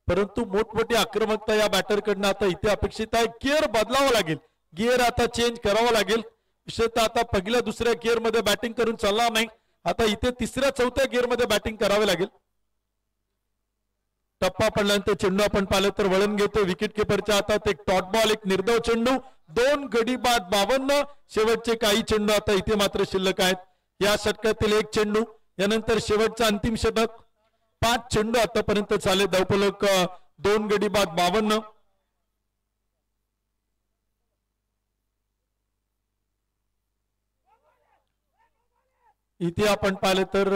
S1: परंतु मोठमोठी आक्रमकता या बॅटर कडनं आता इथे अपेक्षित आहे. गिअर बदलावं लागेल, गिअर आता चेंज करावं लागेल. विशेषतः आता पहिल्या दुसऱ्या गिअर मध्ये बॅटिंग करून चालणार नाही. आता इथे तिसऱ्या चौथ्या गिअर मध्ये बॅटिंग करावे लागेल. टप्पा पडल्यानंतर चेंडू आपण पाहिलं तर वळण घेतो. विकेट किपरच्या हातात एक टॉट बॉल, एक निर्धाव चेंडू. 2 गडी बाद, 52. शेवटचे काही चेंडू आता इथे मात्र शिल्लक आहेत. या षटकातील एक चेंडू, यानंतर शेवटचा अंतिम षटक. 5 चेंडू आतापर्यंत झाले, धावफलक 2 गडी बाद 52. इथे आपण पाहिले तर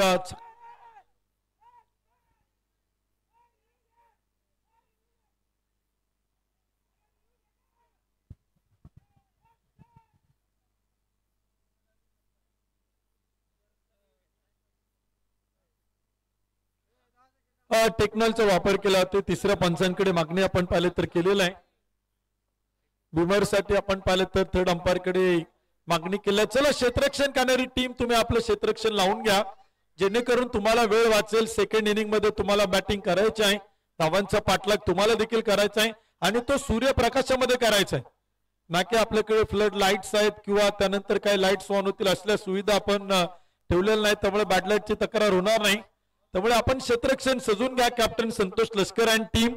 S1: टेक्नॉलॉजीचा वापर केला ते तिसऱ्या पंचांकडे मागणी आपण पाहिले तर केलेला आहे. बिमरसाठी आपण पाहिले तर थर्ड अंपायरकडे मागणी केली. चला क्षेत्ररक्षण करणारी टीम तुम्ही आपलं क्षेत्ररक्षण लावून घ्या, जेणेकरून तुम्हाला वेळ वाचेल. सेकंड इनिंग मध्ये तुम्हाला बॅटिंग करायची आहे, धावांचा पाठलाग तुम्हाला देखील करायचा आहे आणि तो सूर्यप्रकाशामध्ये करायचा आहे, ना की आपल्याकडे फ्लड लाईट्स आहेत किंवा त्यानंतर काही लाईट्स ऑन होतील असल्या सुविधा आपण ठेवलेल्या नाही. त्यामुळे बॅड लाईटची तक्रार होणार नाही. त्यामुळे आपण क्षेत्ररक्षण सजून घ्या. कॅप्टन संतोष लष्कर and team,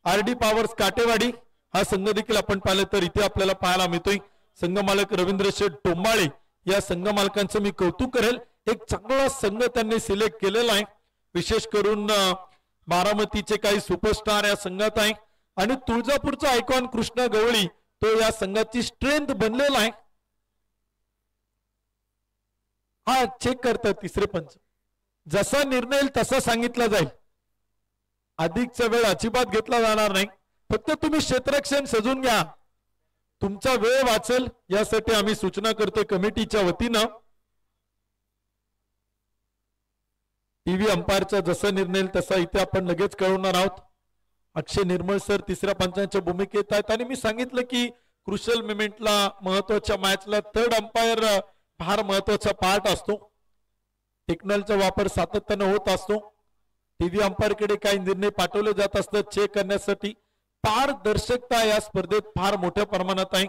S1: RD powers Katewadi हा संघ देखील आपण पाहिलं तर इथे आपल्याला पाहायला मिळतोय. संघ मालक रवींद्र शेठ टोंबाळे या संघ मालकांचं मी कौतुक करेल. एक चांगला संघ त्यांनी सिलेक्ट केलेला आहे. विशेष करून बारामतीचे काही सुपरस्टार या संघात आहे आणि तुळजापूरचा आयकॉन कृष्णा गवळी तो या संघाची स्ट्रेंथ बनलेला आहे. हा चेक करतात तिसरे पंच, जसा निर्णय येईल तसा सांगितला जाईल. अधिकचा वेळ अजिबात घेतला जाणार नाही. फक्त तुम्ही क्षेत्ररक्षण सजून घ्या, तुमचा वेळ वाचेल यासाठी आम्ही सूचना करतोय कमिटीच्या वतीनं. टीव्ही अंपायरचा जसा निर्णय येईल तसा इथे आपण लगेच कळवणार आहोत. अक्षय निर्मळ सर तिसऱ्या पंचांच्या भूमिकेत आहेत आणि मी सांगितलं की क्रुशल मोमेंटला महत्वाच्या मॅचला थर्ड अंपायर फार महत्वाचा पार्ट असतो. टेक्नॉलॉजीचा वापर सातत्याने होत असतो. टीव्ही अंपायरकडे काही निर्णय पाठवले जात असतात चेक करण्यासाठी. पारदर्शकता या स्पर्धेत फार मोठ्या प्रमाणात आहे.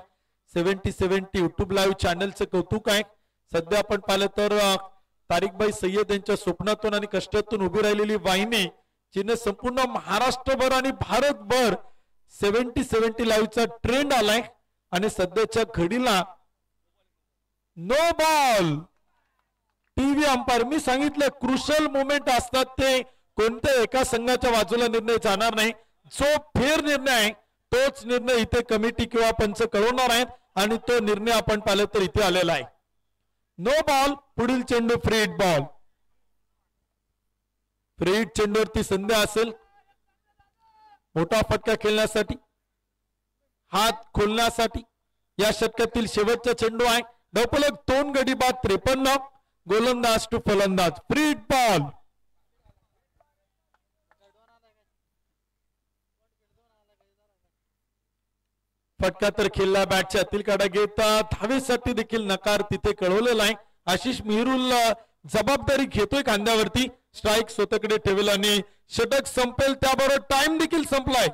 S1: 70-70 युट्यूब लाईव्ह चॅनलचं कौतुक आहे. सध्या आपण पाहिलं तर तारिकबाई सय्यद यांच्या स्वप्नातून आणि कष्टातून उभी राहिलेली वाहिनी जिने संपूर्ण महाराष्ट्रभर आणि भारतभर 70-70 लाईव्हचा ट्रेंड आलाय आणि सध्याच्या घडीला नो बॉल टीव्ही अंपायर. मी सांगितलं क्रुशल मोमेंट असतात ते कोणत्या एका संघाच्या बाजूला निर्णय जाणार नाही. जो फेर निर्णय आहे तोच निर्णय इथे कमिटी किंवा पंच कळवणार आहेत आणि तो निर्णय आपण पाहिलं तर इथे आलेला आहे. नो बॉल, पुढील चेंडू free hit ball. Free hit चेंडूवरती संधी असेल मोठा फटका खेळण्यासाठी, हात खोलण्यासाठी. या षटकातील शेवटचा चेंडू आहे. धावफलक 2 गडी बाद 53. गोलंदाज टू फलंदाज. Free hit ball. फटका तर खेळला, बॅटच्या आतील काढा घेतात. धावेसाठी देखील नकार तिथे कळवलेला आहे. आशिष मेहरुल जबाबदारी घेतोय खांद्यावरती. स्ट्राईक स्वतःकडे ठेवेल आणि षटक संपेल त्याबरोबर टाइम देखील संपलाय.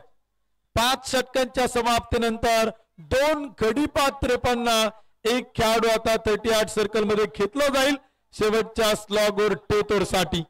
S1: 5 षटकांच्या समाप्तीनंतर 2 गडी बाद 53. एक खेळाडू आता 38 सर्कल मध्ये घेतला जाईल शेवटच्या स्लॉगवर टेतोर साठी.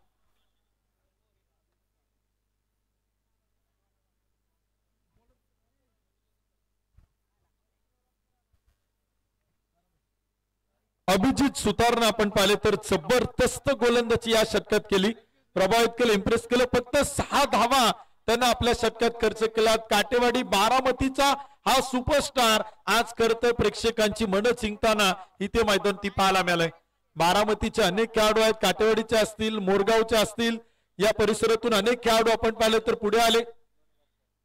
S1: अभिजित सुतारनं आपण पाहिले तर जबरदस्त गोलंदाजी या षटकात केली, प्रभावित केलं, इम्प्रेस केलं. फक्त 6 धावा त्यानं आपल्या षटकात खर्च केला. काटेवाडी बारामतीचा हा सुपरस्टार आज करतोय प्रेक्षकांची मन जिंकताना इथे मैदानी पाहायला मिळालंय. बारामतीचे अनेक खेळाडू आहेत, काटेवाडीचे असतील, मोरगावचे असतील, या परिसरातून अनेक खेळाडू आपण पाहिले तर पुढे आले.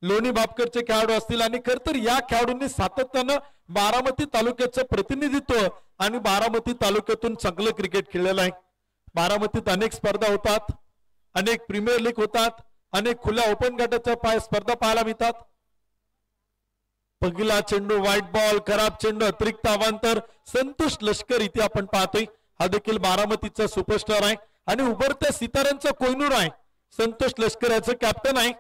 S1: लोणी बापकरचे खेळाडू असतील आणि खर तर या खेळाडूंनी सातत्यानं बारामती तालुक्याचं प्रतिनिधित्व आणि बारामती तालुक्यातून चांगलं क्रिकेट खेळलेलं आहे. बारामतीत अनेक स्पर्धा होतात, अनेक प्रीमियर लीग होतात, अनेक खुल्या ओपन गटाच्या स्पर्धा पाहायला मिळतात. पहिला चेंडू व्हाईट बॉल, खराब चेंडू, अतिरिक्त अवांतर. संतोष लष्कर इथे आपण पाहतोय, हा देखील बारामतीचा सुपरस्टार आहे आणि उभरत्या सिताऱ्यांचा कोहिनूर आहे. संतोष लष्कर याचं कॅप्टन आहे.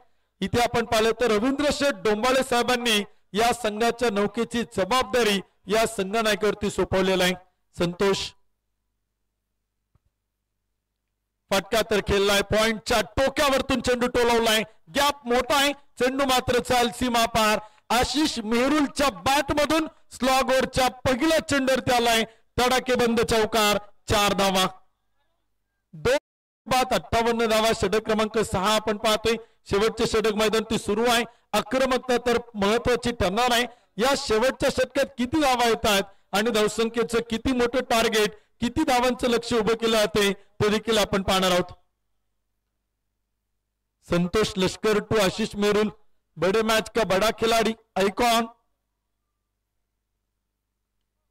S1: इथे आपण पाहिलं तर रवींद्र शेठ डोंबाळे साहेबांनी या संघाच्या नौकेची जबाबदारी या संघनायकावरती सोपवलेला आहे. संतोष फटका तर खेळलाय, पॉइंटच्या टोक्यावरतून चेंडू टोलवलाय, गॅप मोठा आहे, चेंडू मात्र चाल सीमा पार. आशिष मेहरुलच्या बॅट मधून स्लॉगवरच्या पहिल्या चेंडूवरती आलाय, तडाकेबंद चौकार, 4 धावा. बाद 58 धावा. षटक क्रमांक 6 आपण पाहतोय. शेवटचे षटक मैदान ती सुरू आहे. आक्रमकता तर महत्वाची ठरणार आहे. या शेवटच्या षटकात किती धावा येतात आणि धावसंख्येचं किती मोठं टार्गेट, किती धावांचं लक्ष उभं केलं जाते ते देखील आपण पाहणार आहोत. संतोष लष्कर टू आशिष मेरुल, बड़े मैच का बड़ा खिलाड़ी icon.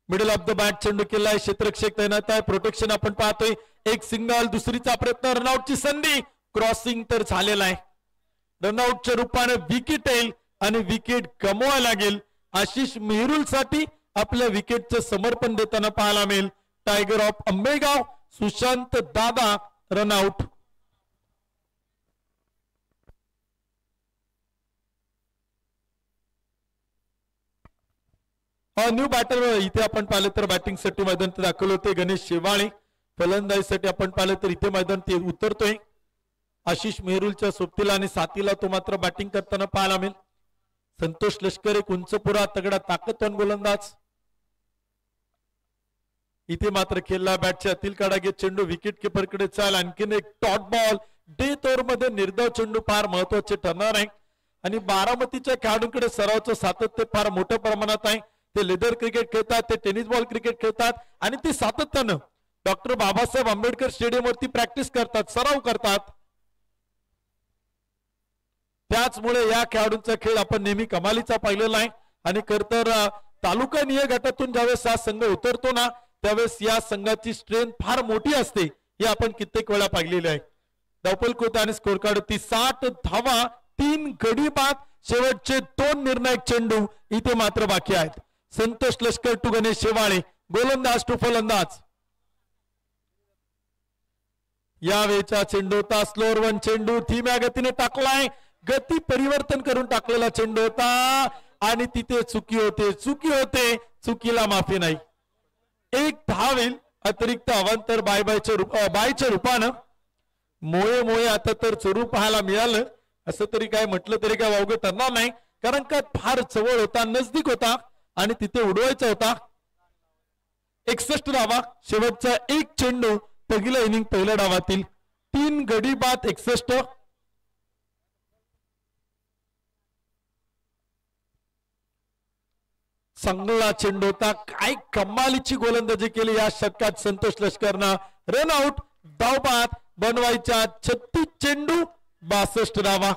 S1: Middle of the bat चेंडू केलाय. क्षेत्ररक्षक तैनात आहे. प्रोटेक्शन आपण पाहतोय. एक सिंगल, दुसरीचा प्रयत्न, रनआउटची संधी, क्रॉसिंग तर झालेला आहे. रनआउटच्या रूपाने विकेट येईल आणि विकेट गमवायला लागेल. आशिष मेहरुल साठी आपल्या विकेटचं समर्पण देताना पाहायला मिळेल. टायगर ऑफ अंबेगाव सुशांत दादा रनआउट. न्यू बॅटर इथे आपण पाहिलं तर बॅटिंगसाठी मैदान दाखवलं होते गणेश शेवाळे. फलंदाजीसाठी आपण पाहिलं तर इथे मैदान ते उतरतोय. आशिष मेहरुलच्या सोबतीला आणि साथीला तो मात्र बॅटिंग करताना पाहायला मिळेल. संतोष लष्कर एक उंचपुरा तगडा ताकदवान गोलंदाज. इथे मात्र खेळला बॅटच्या अतिल काढा घेत चेंडू विकेट किपरकडे चाल. आणखीन एक टॉट बॉल डेथ ओव्हर मध्ये निर्धाव चेंडू फार महत्वाचे ठरणार आहे. आणि बारामतीच्या खेळाडूंकडे सरावचं सातत्य फार मोठ्या प्रमाणात आहे. ते लेदर क्रिकेट खेळतात, ते टेनिस बॉल क्रिकेट खेळतात आणि ते सातत्यानं डॉक्टर बाबासाहेब आंबेडकर स्टेडियम वरती प्रॅक्टिस करतात, सराव करतात. त्याचमुळे या खेळाडूंचा खेळ आपण नेहमी कमालीचा पाहिलेला आहे. आणि खरतर तालुका निय गटातून ज्यावेळेस हा संघ उतरतो ना त्यावेळेस या संघाची स्ट्रेंथ फार मोठी असते, हे आपण कित्येक वेळा पाहिलेले आहे. धावफलक होता आणि स्कोर कार्ड ती 60 धावा, 3 गडी बाद. शेवटचे 2 निर्णायक चेंडू इथे मात्र बाकी आहेत. संतोष लष्कर टू गणेश शेवाळे, गोलंदाज टू फलंदाज. यावेळेचा चेंडू होता स्लोअर वन चेंडू, धीम्या गतीने टाकलाय. गती परिवर्तन करून टाकलेला चेंडू होता आणि तिथे चुकी होते. चुकीला माफी नाही. एक धाव येईल. अतिरिक्त अवांतर बायच्या रूपानं मोळे आता तर चोरू पाहायला मिळालं. असं तरी काय म्हटलं तरी काय वावगं ठरणार नाही, कारण का फार जवळ होता, नजदीक होता आणि तिथे उडवायचा होता. 61 धावा. शेवटचा एक चेंडू पहिला इनिंग पहिल्या डावातील. 3 गडी बाद 61. चांगला चेंडू होता. काय कमालीची गोलंदाजी केली या षटकात संतोष लष्करनं. रनआउट, धावबाद बनवायच्या 36 चेंडू 62 धावा.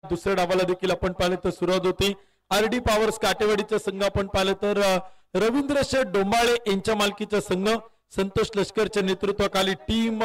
S1: दुसऱ्या डावाला देखील आपण पाहिले तर सुरुवात होती. आरडी पॉवर्स काटेवाडीचा संघ आपण पाहिलं तर रवींद्र शेठ डोंबाळे यांच्या मालकीचा संघ संतोष लष्करच्या नेतृत्वाखाली टीम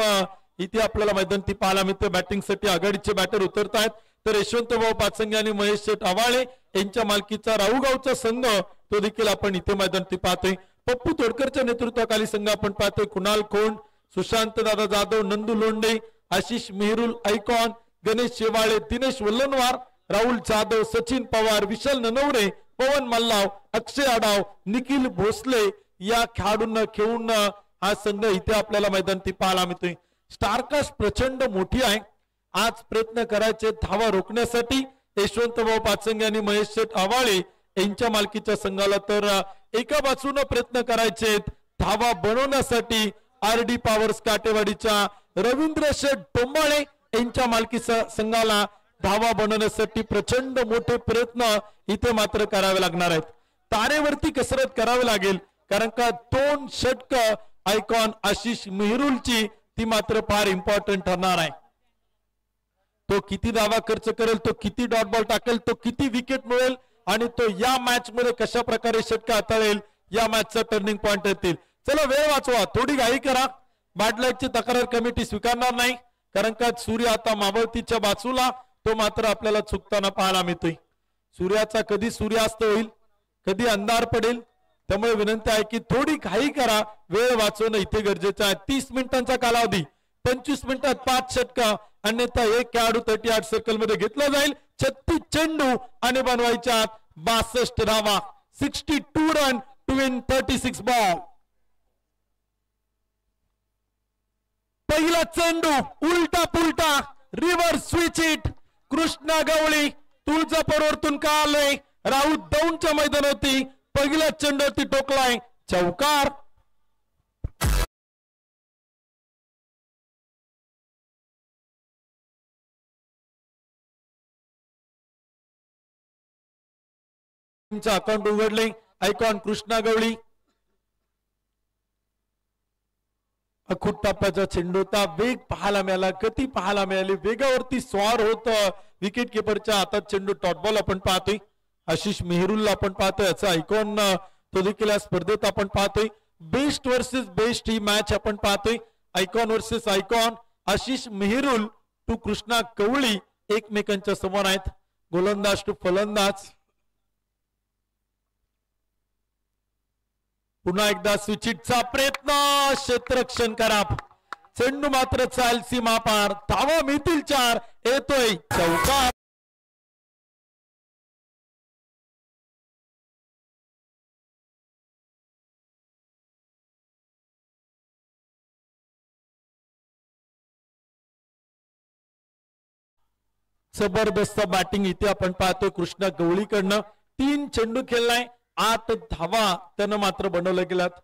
S1: इथे आपल्याला मैदानी पाहायला मिळते. बॅटिंगसाठी आघाडीचे बॅटर उतरत आहेत तर यशवंतभाऊ पाचंगे आणि महेश शेठ आवाळे यांच्या मालकीचा राऊगावचा संघ तो देखील आपण इथे मैदानी पाहतोय. पप्पू तोडकरच्या नेतृत्वाखाली संघ आपण पाहतोय. कुणाल खोंड, सुशांत दादा जाधव, नंदू लोंढे, आशिष मेहरुल, आयकॉन, गणेश शेवाळे, दिनेश वल्लनवार, राहुल जाधव, सचिन पवार, विशाल ननवरे, पवन मल्लाव, अक्षय आडाव, निखिल भोसले या खेळाडूंना खेळून हा संघ इथे आपल्याला मैदानी पाहायला मिळतोय. स्टारकास्ट प्रचंड मोठी आहे. आज प्रयत्न करायचे धावा रोखण्यासाठी यशवंतभाऊ पाचंगे आणि महेश शेठ आवाळे यांच्या मालकीच्या संघाला तर एका बाजूने प्रयत्न करायचे धावा बनवण्यासाठी आरडी पॉवर्स काटेवाडीच्या रवींद्र शेठ डोंबाळे यांच्या मालकीच्या संघाला धावा बनवण्यासाठी प्रचंड मोठे प्रयत्न इथे मात्र करावे लागणार आहेत. तारेवरती कसरत करावी लागेल कारण का 2 षटक आयकॉन आशिष मेहरुलची ती मात्र फार इम्पॉर्टंट ठरणार आहे. तो किती धावा खर्च करेल, तो किती डॉट बॉल टाकेल, तो किती विकेट मिळेल आणि तो या मॅच मध्ये कशा प्रकारे षटक हाताळेल या मॅचचा टर्निंग पॉइंट येतील. चला वेळ वाचवा, थोडी घाई करा. बॅडलाईटची तक्रार कमिटी स्वीकारणार नाही कारण का सूर्य आता मावळतीच्या बाजूला तो मात्र आपल्याला चुकताना पाहायला मिळतोय. सूर्याचा कधी सूर्यास्त होईल कधी अंधार पडेल त्यामुळे विनंती आहे की थोडी घाई करा. वेळ वाचवणं इथे गरजेचं आहे. 30 मिनिटांचा कालावधी, 25 मिनिटात 5 षटक, अन्यथा एक खेळाडू 38 सर्कल मध्ये घेतला जाईल. 36 चेंडू आणि बनवायच्या 62 धावा, 62 रन टू विन 36 बॉल. पहिला चेंडू उलटा पुलटा रिव्हर्स स्विच हिट. कृष्णा गवळी तुळजापूरवरतून का आलंय राऊत दौंडच्या मैदानावरती पहिल्या चेंडूवरती टोकलाय चौकार. अकाउंट उघडले आयकॉन कृष्णा गवळी. अखूट टप्प्याचा चेंडू होता. वेग पाहायला मिळाला, गती पाहायला मिळाली, वेगावरती स्वार होत विकेट किपरच्या हातात चेंडू. डॉट बॉल आपण पाहतोय. आशिष मेहरुलला आपण पाहतोय. याचा आयकॉन तो देखील या स्पर्धेत आपण पाहतोय. बेस्ट वर्सेस बेस्ट ही मॅच आपण पाहतोय. Icon versus icon, Ashish Mehrul to Krishna Gavli एकमेकांच्या समोर आहेत. गोलंदाज टू फलंदाज. पुन्हा एकदा स्विचिटचा प्रयत्न, क्षेत्ररक्षण करा. चेंडू मात्र चाल सीमा पार. धावा मिळतील 4. येतोय चौकार. जबरदस्त बॅटिंग इथे आपण पाहतोय कृष्णा गवळीकडनं. 3 चेंडू खेळलाय, 8 धावा त्यानं मात्र बनवल्या गेल्यात.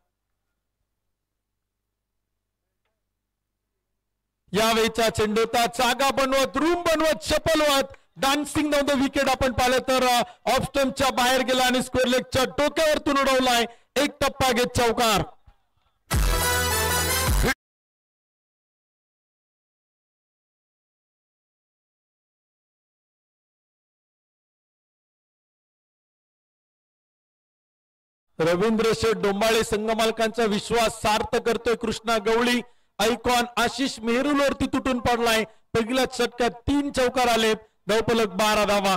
S1: यावेळीचा चेंडूचा जागा बनवत, रूम बनवत, शपलवत डान्सिंग ऑन द विकेट आपण पाहिलं तर ऑफ स्टंपच्या बाहेर गेला आणि स्क्वेअर लेगच्या डोक्यावरतून उडवलाय. एक टप्पा घेत चौकार. रवींद्र शेठ डोंबाळे संघ मालकांचा विश्वास सार्थ करतोय कृष्णा गवळी. आयकॉन आशिष मेहरुलवरती तुटून पडलाय. पहिल्याच षटकात 3 चौकार आलेत. धावफलक 12 धावा.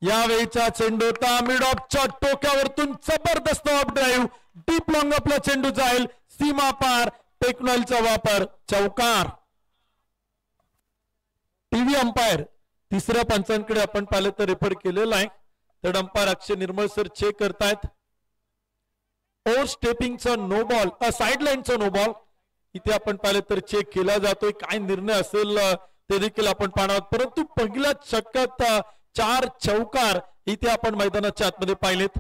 S1: यावेळीचा चेंडू मिड ऑफच्या टोक्यावरतून जबरदस्त ऑफ ड्राईव्ह. डीप लॉंग आपला चेंडू जाईल सीमा पार. टेक्नॉलॉजीचा वापर चौकार. टीव्ही अंपायर तिसऱ्या पंचांकडे आपण पाहिलं तर रेफर केलेला आहे. तर अंपायर अक्षय निर्मळ सर चेक करतायत. ओव्हर स्टेपिंगचा नो बॉल, साइड लाईनचा नो बॉल इथे आपण पाहिलं तर चेक केला जातोय. काय निर्णय असेल ते देखील आपण पाहणार. परंतु पहिल्याच षटकात 4 चौकार इथे आपण मैदानाच्या आतमध्ये पाहिलेत.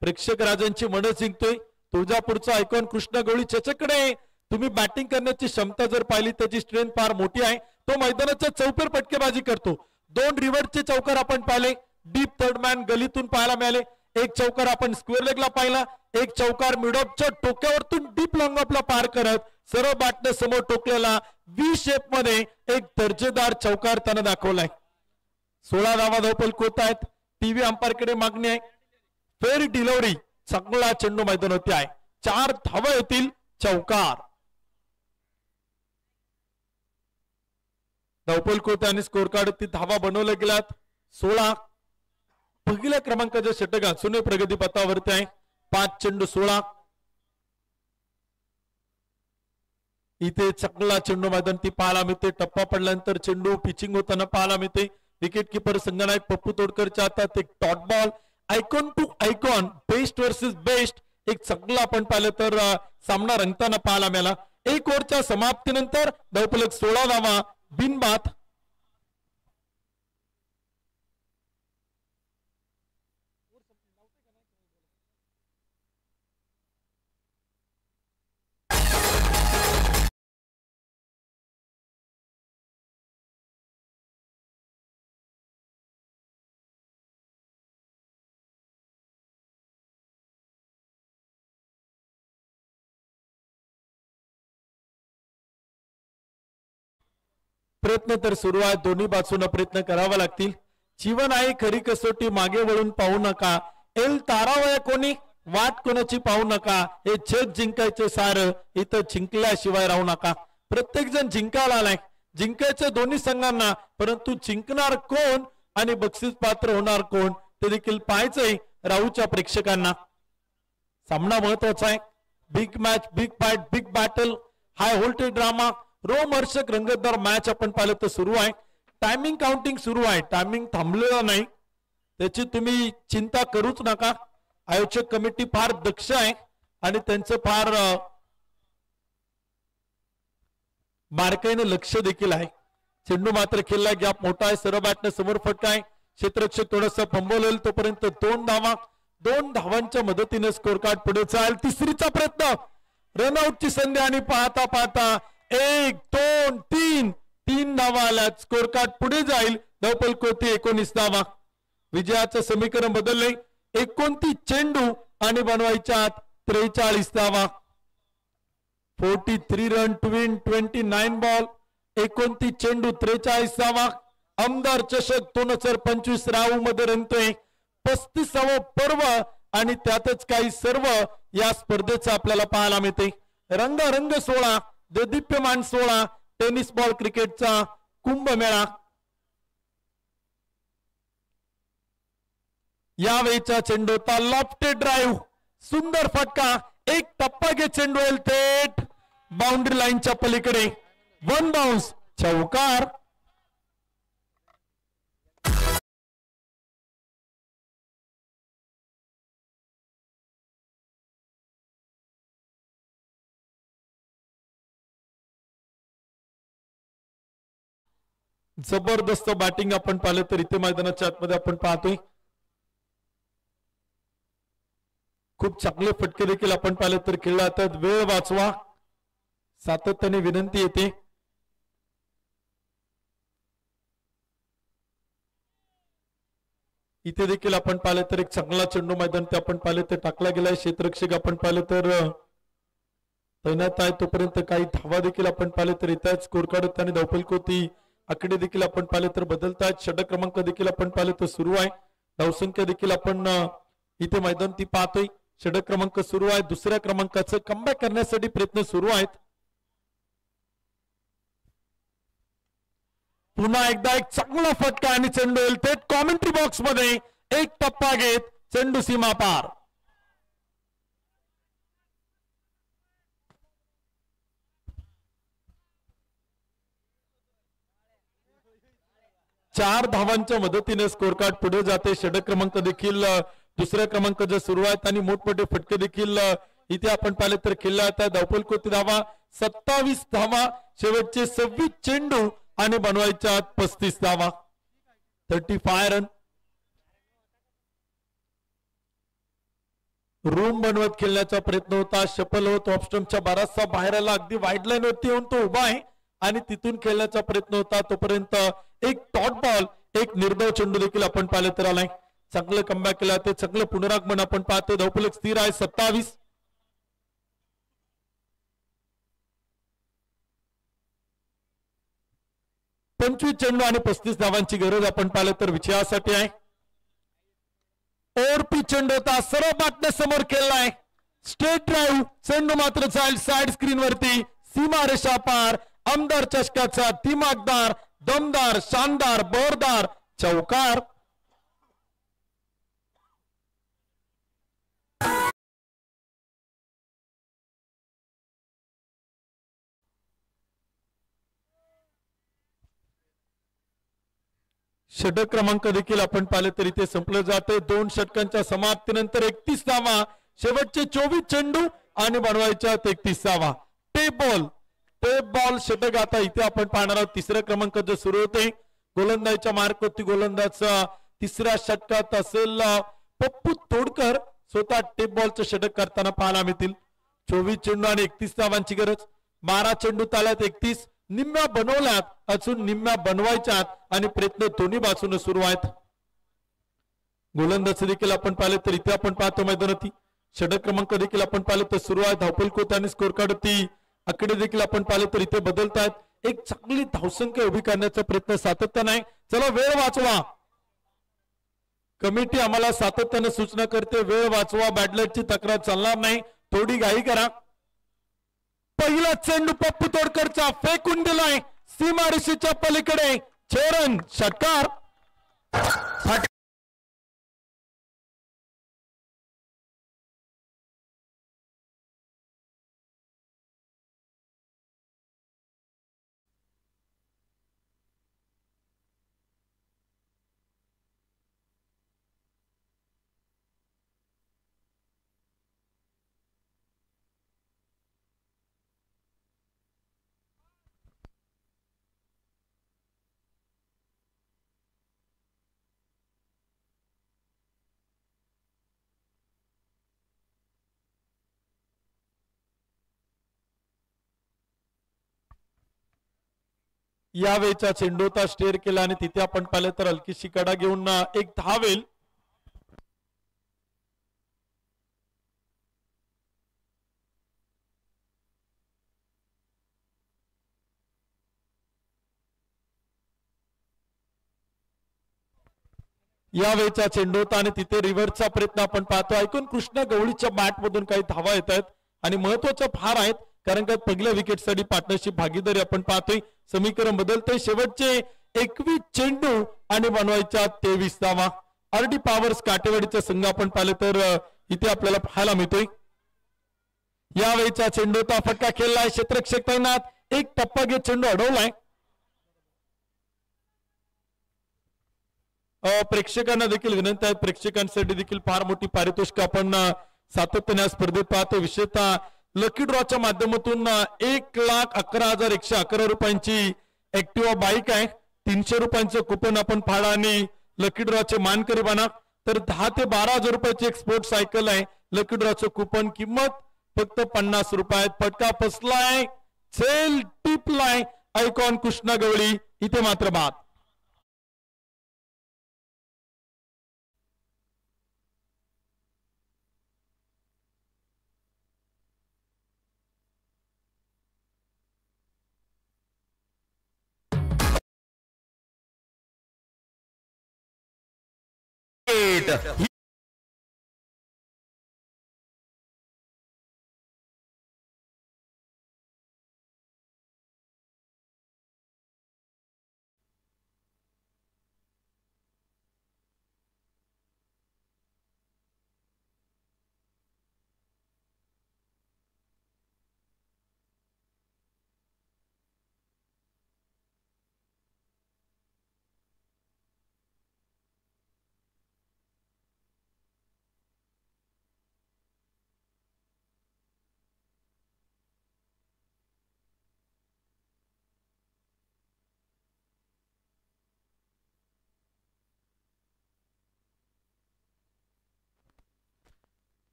S1: प्रेक्षक राजांची मन जिंकतोय. तुळजापूरचा आयकॉन कृष्णा गवळी त्याच्याकडे तुम्ही बॅटिंग करण्याची क्षमता जर पाहिली त्याची स्ट्रेंथ फार मोठी आहे. तो मैदानाच्या चौफेर फटकेबाजी करतो. 2 रिव्हर्सचे चौकार आपण पाहिले. डीप थर्ड मॅन गलीतून पाहायला मिळाले. एक चौकार आपण स्क्वेअर लेगला पाहिला, एक चौकार मिडऑफच्या टोक्यावरतून डीप लॉंग ऑफला पार करत सर्व बॅटने समोर टोकलेला व्ही शेप मध्ये एक दर्जेदार चौकार त्यानं दाखवलाय. 16 धावा धावपल कोत आहेत. टीव्ही अंपायरकडे मागणी आहे. फेर डिलिव्हरी, चांगला चेंडू मैदानावरती आहे. 4 धावा येतील, चौकार. धावपल कोत आणि स्कोर कार्ड धावा बनवल्या गेल्यात. 16 पहिल्या क्रमांकाच्या षटकात शून्य प्रगती पथावरती आहे. 5 चेंडू 16. इथे चांगला चेंडू मैदान ती पाहायला मिळते. टप्पा पडल्यानंतर चेंडू पिचिंग होताना पाहायला मिळते. विकेट किपर संगनायक पप्पू तोडकरच्या हातात एक dot ball. Icon to icon, best versus best, एक चांगला आपण पाहिलं तर सामना रंगताना पाहायला मिळाला. 1 ओव्हरच्या समाप्तीनंतर धावफलक 16 धावा बिनबाद. प्रयत्न तर सुरू आहे. दोन्ही बाजूंना प्रयत्न करावा लागतील. जीवन आहे खरी कसोटी, मागे वळून पाहू नका. एल तारावया कोणी, वाट कोणाची पाहू नका. हे जग जिंकायचे सार, इथं जिंकल्याशिवाय राहू नका. प्रत्येक जण जिंकायला आलाय, जिंकायचं दोन्ही संघांना, परंतु जिंकणार कोण आणि बक्षीस पात्र होणार कोण ते देखील पाहायचंय राहूच्या प्रेक्षकांना. सामना महत्वाचा आहे. Big match, big fight, big battle, high voltage drama, रोमहर्षक रंगतदार मॅच आपण पाहिलं तर सुरू आहे. टायमिंग काउंटिंग सुरू आहे. टायमिंग थांबलेला नाही, त्याची तुम्ही चिंता करूच नका. आयोजक कमिटी फार दक्ष आहे आणि त्यांचं फार बारकाईने लक्ष देखील आहे. चेंडू मात्र खेळला, गॅप मोठा आहे. सर्व बॅटने समोर फटका आहे. क्षेत्ररक्षक थोडंसं फंबवलेलं, तोपर्यंत 2 धावा. 2 धावांच्या मदतीने स्कोर कार्ड पुढे जाईल. तिसरीचा प्रयत्न, रनआउटची संधी आणि पाहता पाहता 1 2 3 3 धावा आल्यात. स्कोर कार्ड पुढे जाईल. धावपल कोती 19 धावा. विजयाचं समीकरण बदलले. 29 चेंडू आणि बनवायच्या 43 धावा. 43 रन टू विन 29 बॉल. 29 चेंडू 43 धावा. आमदार चषक 2025 राहू मध्ये रंगतोय. 35वा पर्व आणि त्यातच काही सर्व या स्पर्धेचा आपल्याला पाहायला मिळते. रंगारंग सोहळा, देदीप्यमान सोहळा, टेनिस बॉल क्रिकेटचा कुंभमेळा. यावेळीचा चेंडू होता लॉफ्टेड ड्राईव्ह, सुंदर फटका. एक टप्पा घे चेंडू येईल थेट बाउंड्री लाईनच्या पलीकडे. 1 बाउन्स, चौकार. जबरदस्त बॅटिंग आपण पाहिलं तर इथे मैदानाच्या आतमध्ये आपण पाहतोय. खूप चांगले फटके देखील आपण पाहिलं तर खेळला जातात. वेळ वाचवा, सातत्याने विनंती येते. इथे देखील आपण पाहिलं तर एक चांगला चेंडू मैदान ते आपण पाहिलं तर टाकला गेलाय. क्षेत्ररक्षक आपण पाहिलं तर तैनात आहे. तोपर्यंत काही धावा देखील आपण पाहिलं तर येतात. स्कोर कार्ड आणि धावफलक कोती आकडे देखील आपण पाहिले तर बदलतात. षटक क्रमांक देखील आपण पाहिले तर सुरू आहे. धावसंख्या देखील आपण इथे मैदान ती पाहतोय. षटक क्रमांक सुरू आहे. दुसऱ्या क्रमांकाचं कमबॅक करण्यासाठी प्रयत्न सुरू आहेत. पुन्हा एकदा एक चांगला फटका आणि चेंडू येईल थेट कॉमेंट्री बॉक्स मध्ये. एक टप्पा घेत चेंडू सीमा पार. चार धावांच्या मदतीने स्कोर कार्ड पुढे जाते. षटक क्रमांक देखील दुसऱ्या क्रमांकाचे सुरू आहेत आणि मोठमोठे फटके देखील इथे आपण पाहिले तर खेळला जातात. धावफलक कोती धावा 27 धावा. शेवटचे 26 चेंडू आणि बनवायच्या 35 धावा. 35 रन. रूम बनवत खेळण्याचा प्रयत्न होता. शफल होत ऑफस्टम्पच्या बराचसा बाहेर आला. अगदी वाईड लाईन वरती येऊन तो उभा आहे आणि तिथून खेळण्याचा प्रयत्न होता. तोपर्यंत एक टॉट बॉल, एक निर्धाव चेंडू देखील आपण पाहिले तर आलाय. चांगलं कमबॅक केलं ते चांगलं पुनरागमन आपण पाहतो धावफलक स्थिर आहे 27. पंचवीस चेंडू आणि 35 धावांची गरज आपण पाहिलं तर विजयासाठी आहे. ओरपी चेंडू होता सर्व बाटण्या समोर खेळलाय स्ट्रेट ड्राईव्ह चेंडू मात्र जाईल साइड स्क्रीन वरती सीमा रेषा पार आमदार चषकाचा दिमागदार दमदार शानदार बरदार चौकार. षटक क्रमांक देखील आपण पाहिले तर इथे संपलं जाते. 2 षटकांच्या समाप्तीनंतर 31 धावा शेवटचे 24 चेंडू आणि बनवायच्या 33 धावा. टेप बॉल षटक आता इथे आपण पाहणार आहोत. तिसऱ्या क्रमांकाचं सुरू होते गोलंदाजीच्या मार्कवरती गोलंदाज तिसऱ्या षटकात असेल पप्पू तोडकर स्वतः टेप बॉलचं षटक करताना पाहायला मिळतील. 24 चेंडू आणि 31 धावांची गरज. 12 चेंडू ताल्यात 31 निम्म्या बनवल्यात अजून निम्म्या बनवायच्यात आणि प्रयत्न दोन्ही बाजूने सुरू आहेत. गोलंदाज देखील आपण पाहिले तर इथे आपण पाहतो मैदानावरती षटक क्रमांक देखील आपण पाहिले तर सुरू आहे. धावफलक आणि स्कोर कार्डवरती आकडे देखील आपण पाहिले तर इथे बदलतायत. एक चांगली धावसंख्या उभी करण्याचा प्रयत्न सातत्याने आहे. चला वेळ वाचवा. कमिटी आम्हाला सातत्याने सूचना करते वेळ वाचवा. बॅडलरची तक्रार चालणार नाही थोडी घाई करा. पहिला चेंडू पप्पू तोडकरचा फेकून दिलाय सीमारेषेच्या पलीकडे 6 रन षटकार. यावेळचा चेंडू होता स्टेअर केला आणि तिथे आपण पाहिलं तर हलकीशी कडा घेऊन एक धावेल. यावेळचा चेंडू होता आणि तिथे रिव्हर्सचा प्रयत्न आपण पाहतो. ऐकून कृष्णा गवळीच्या बॅट मधून काही धावा येत आहेत आणि महत्वाच्या फार आहेत कारण का पहिल्या विकेटसाठी पार्टनरशिप भागीदारी आपण पाहतोय. समीकरण बदलते शेवटचे 21 चेंडू आणि बनवायच्या 23 धावा. आरडी पॉवर्स काटेवाडीचा संघ आपण पाहिलं तर इथे आपल्याला पाहायला मिळतोय. यावेळचा चेंडू होता फटका खेळलाय क्षेत्ररक्षक तैनात एक टप्पा घेत चेंडू अडवलाय. प्रेक्षकांना देखील विनंती आहे प्रेक्षकांसाठी देखील फार मोठी पारितोषिक आपण सातत्याने स्पर्धेत पाहतो. विशेषतः लकी ड्रॉच्या माध्यमातून 1,11,111 रुपयांची ऍक्टिव्हा बाईक आहे. 300 रुपयांचं कुपन आपण फाडा आणि लकी ड्रॉचे मानकरी बना. तर 10 ते 12,000 रुपयाची एक स्पोर्ट सायकल आहे. लकी ड्रॉचं कुपन किंमत फक्त 50 रुपयात. फटका फसलाय सेल टिपलाय आयकॉन कृष्णा गवळी इथे मात्र बाद.